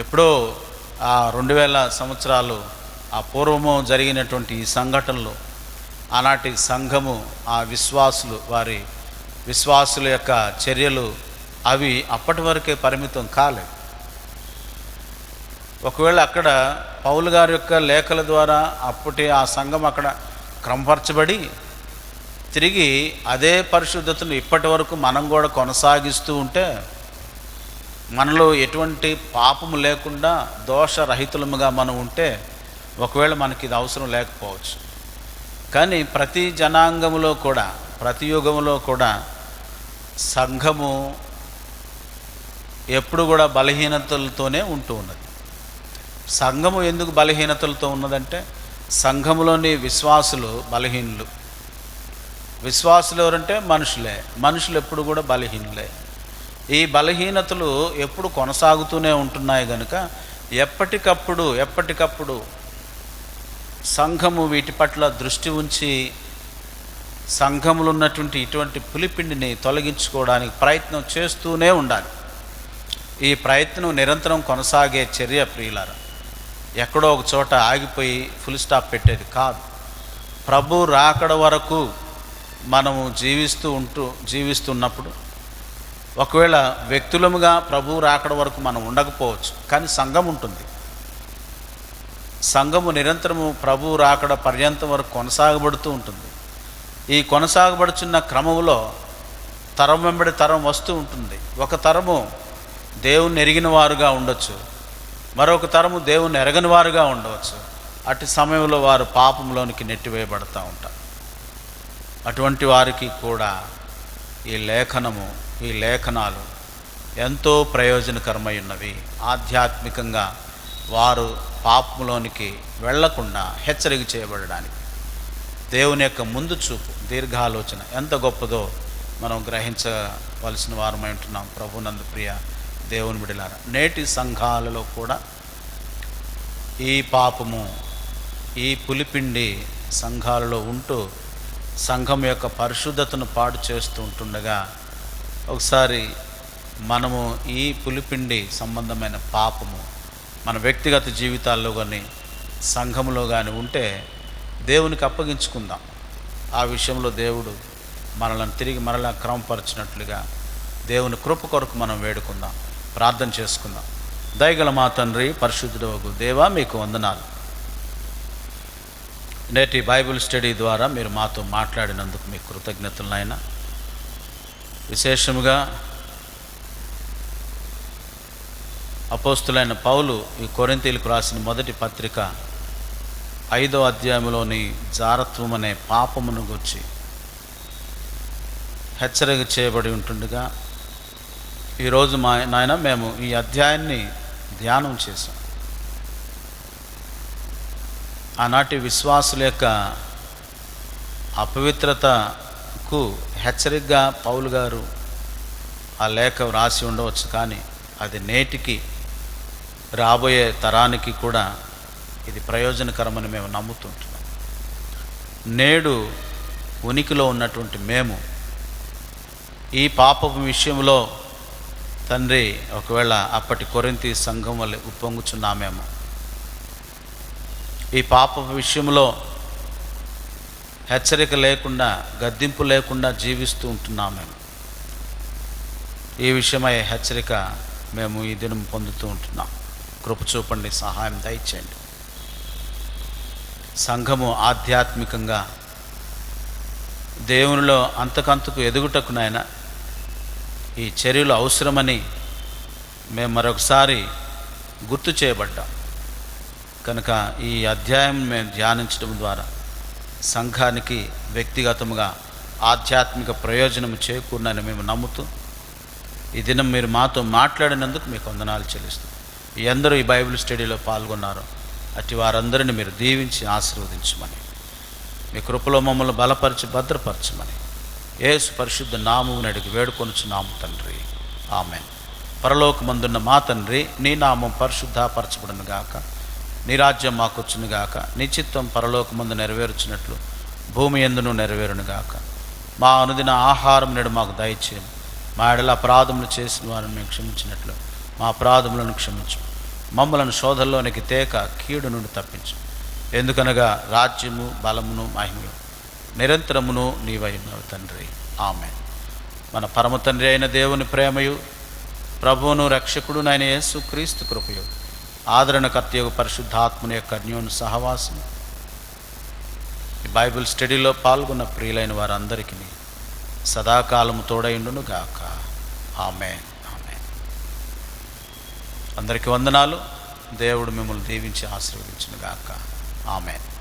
Speaker 1: ఎప్పుడో ఆ 2000 సంవత్సరాలు ఆ పూర్వము జరిగినటువంటి ఈ సంఘటనలు, ఆనాటి సంఘము, ఆ విశ్వాసులు, వారి విశ్వాసుల యొక్క చర్యలు అవి అప్పటి వరకే పరిమితం కాలేదు. ఒకవేళ అక్కడ పౌలు గారి యొక్క లేఖల ద్వారా అప్పటి ఆ సంఘం అక్కడ క్రమపరచబడి తిరిగి అదే పరిశుద్ధతను ఇప్పటి వరకు మనం కూడా కొనసాగిస్తూ ఉంటే, మనలో ఎటువంటి పాపము లేకుండా దోషరహితులముగా మనం ఉంటే, ఒకవేళ మనకి ఇది అవసరం లేకపోవచ్చు. కానీ ప్రతి జనాంగములో కూడా, ప్రతి యుగములో కూడా సంఘము ఎప్పుడు కూడా బలహీనతలతోనే ఉంటూ ఉన్నది. సంఘము ఎందుకు బలహీనతలతో ఉన్నదంటే, సంఘములోని విశ్వాసులు బలహీనులు. విశ్వాసులు ఎవరంటే మనుషులే. మనుషులు ఎప్పుడు కూడా బలహీనులే. ఈ బలహీనతలు ఎప్పుడు కొనసాగుతూనే ఉంటున్నాయి కనుక ఎప్పటికప్పుడు సంఘము వీటి పట్ల దృష్టి ఉంచి సంఘములో ఉన్నటువంటి ఇటువంటి పులిపిండిని తొలగించుకోవడానికి ప్రయత్నం చేస్తూనే ఉండాలి. ఈ ప్రయత్నం నిరంతరం కొనసాగే చర్య ప్రియులారా. ఎక్కడో ఒక చోట ఆగిపోయి ఫుల్ స్టాప్ పెట్టేది కాదు. ప్రభు రాకడ వరకు మనము జీవిస్తున్నప్పుడు, ఒకవేళ వ్యక్తులముగా ప్రభు రాకడ వరకు మనం ఉండకపోవచ్చు, కానీ సంఘం ఉంటుంది. సంఘము నిరంతరము ప్రభు రాకడ పర్యంతం వరకు కొనసాగబడుతూ ఉంటుంది. ఈ కొనసాగబడుచున్న క్రమంలో తరం వెంబడి తరం వస్తూ ఉంటుంది. ఒక తరము దేవుణ్ణి ఎరిగిన వారుగా ఉండొచ్చు, మరొక తరము దేవుణ్ణి ఎరగని వారుగా ఉండవచ్చు. అటు సమయంలో వారు పాపంలోనికి నెట్టివేయబడతా ఉంటారు. అటువంటి వారికి కూడా ఈ లేఖనాలు ఎంతో ప్రయోజనకరమై ఉన్నవి. ఆధ్యాత్మికంగా వారు పాపంలోనికి వెళ్లకుండా హెచ్చరిక చేయబడడానికి దేవుని యొక్క ముందు చూపు, దీర్ఘాలోచన ఎంత గొప్పదో మనం గ్రహించవలసిన వారమై ఉంటున్నాం. ప్రభునందు ప్రియ దేవుని బిడ్డలారా, నేటి సంఘాలలో కూడా ఈ పాపము, ఈ పులిపిండి సంఘాలలో ఉంటూ సంఘం యొక్క పరిశుద్ధతను పాడు చేస్తూ ఉంటుండగా, ఒకసారి మనము ఈ పులిపిండి సంబంధమైన పాపము మన వ్యక్తిగత జీవితాల్లో కానీ సంఘంలో కానీ ఉంటే దేవునికి అప్పగించుకుందాం. ఆ విషయంలో దేవుడు మనల్ని తిరిగి మరలా క్రమపరిచినట్లుగా దేవుని కృప కొరకు మనం వేడుకుందాం, ప్రార్థన చేసుకుందాం. దయగల మా తండ్రి, పరిశుద్ధుడగు దేవా, మీకు వందనాలు. నేటి బైబిల్ స్టడీ ద్వారా మీరు మాతో మాట్లాడినందుకు మీకు కృతజ్ఞతలు నాయన. విశేషముగా అపోస్తులైన పౌలు ఈ కొరింథీయులకు రాసిన మొదటి పత్రిక 5వ అధ్యాయంలోని జారత్వం అనే పాపమును గురించి హెచ్చరిక చేయబడి ఉంటుండగా, ఈరోజు నాయన మేము ఈ అధ్యాయాన్ని ధ్యానం చేశాం. ఆనాటి విశ్వాసుల యొక్క అపవిత్రతకు హెచ్చరికగా పౌలు గారు ఆ లేఖ వ్రాసి ఉండవచ్చు, కానీ అది నేటికి రాబోయే తరానికి కూడా ఇది ప్రయోజనకరమని మేము నమ్ముతుంటున్నాం. నేడు ఉనికిలో ఉన్నటువంటి మేము ఈ పాపపు విషయంలో తండ్రి ఒకవేళ అప్పటి కొరింథీ సంఘం వల్ల ఉప్పొంగుచున్నామేమో, ఈ పాపపు విషయంలో హెచ్చరిక లేకుండా, గద్దింపు లేకుండా జీవిస్తూ ఉంటున్నామేమో. ఈ విషయమై హెచ్చరిక మేము ఈ దినం పొందుతూ ఉంటున్నాం. కృప చూపండి, సహాయం దయచేయండి. సంఘము ఆధ్యాత్మికంగా దేవునిలో అంతకంతకు ఎదుగుటకు నాయన ఈ చర్యలు అవసరమని మేము మరొకసారి గుర్తు చేయబడ్డాం కనుక ఈ అధ్యాయం మేము ధ్యానించడం ద్వారా సంఘానికి వ్యక్తిగతముగా ఆధ్యాత్మిక ప్రయోజనం చేకూరనని మేము నమ్ముతూ ఈ దినం మీరు మాతో మాట్లాడినందుకు మీకు వందనాలు చెల్లిస్తాం. ఎందరూ ఈ బైబిల్ స్టడీలో పాల్గొన్నారో అట్టి వారందరిని మీరు దీవించి ఆశీర్వదించమని, మీ కృపలో మమ్మల్ని బలపరిచి భద్రపరచమని యేసు పరిశుద్ధ నామమున అడిగి వేడుకొనుచున్నాము తండ్రి. ఆమేన్. పరలోకమందున్న మా తండ్రి, నీ నామం పరిశుద్ధపరచబడును గాక, నీ రాజ్యం మాకొచ్చును గాక, నీ చిత్తం పరలోకమందు నెరవేర్చినట్లు భూమి యందును నెరవేరును గాక. మా అనుదిన ఆహారం నేడు మాకు దయచేయము. మా ఎడల అపరాధములు చేసిన వారిని మేము క్షమించినట్లు మా అపరాధములను క్షమించు. మమ్మలను శోధనలోనికి తేక కీడు నుండి తప్పించు. ఎందుకనగా రాజ్యము, బలమును, మహిమయు నిరంతరమును నీవై ఉన్నావు తండ్రి. ఆమేన్. మన పరమ తండ్రి అయిన దేవుని ప్రేమయు, ప్రభువును రక్షకుడునైన యేసు క్రీస్తు కృపయు, ఆదరణకర్తయగు పరిశుద్ధాత్మని యొక్క అన్యోన్య సహవాసం ఈ బైబిల్ స్టడీలో పాల్గొన్న ప్రియులైన వారందరికీ సదాకాలము తోడైండును గాక. ఆమేన్. ఆమేన్. అందరికీ వందనాలు. దేవుడు మిమ్మల్ని దీవించి ఆశీర్వదించును గాక. ఆమేన్.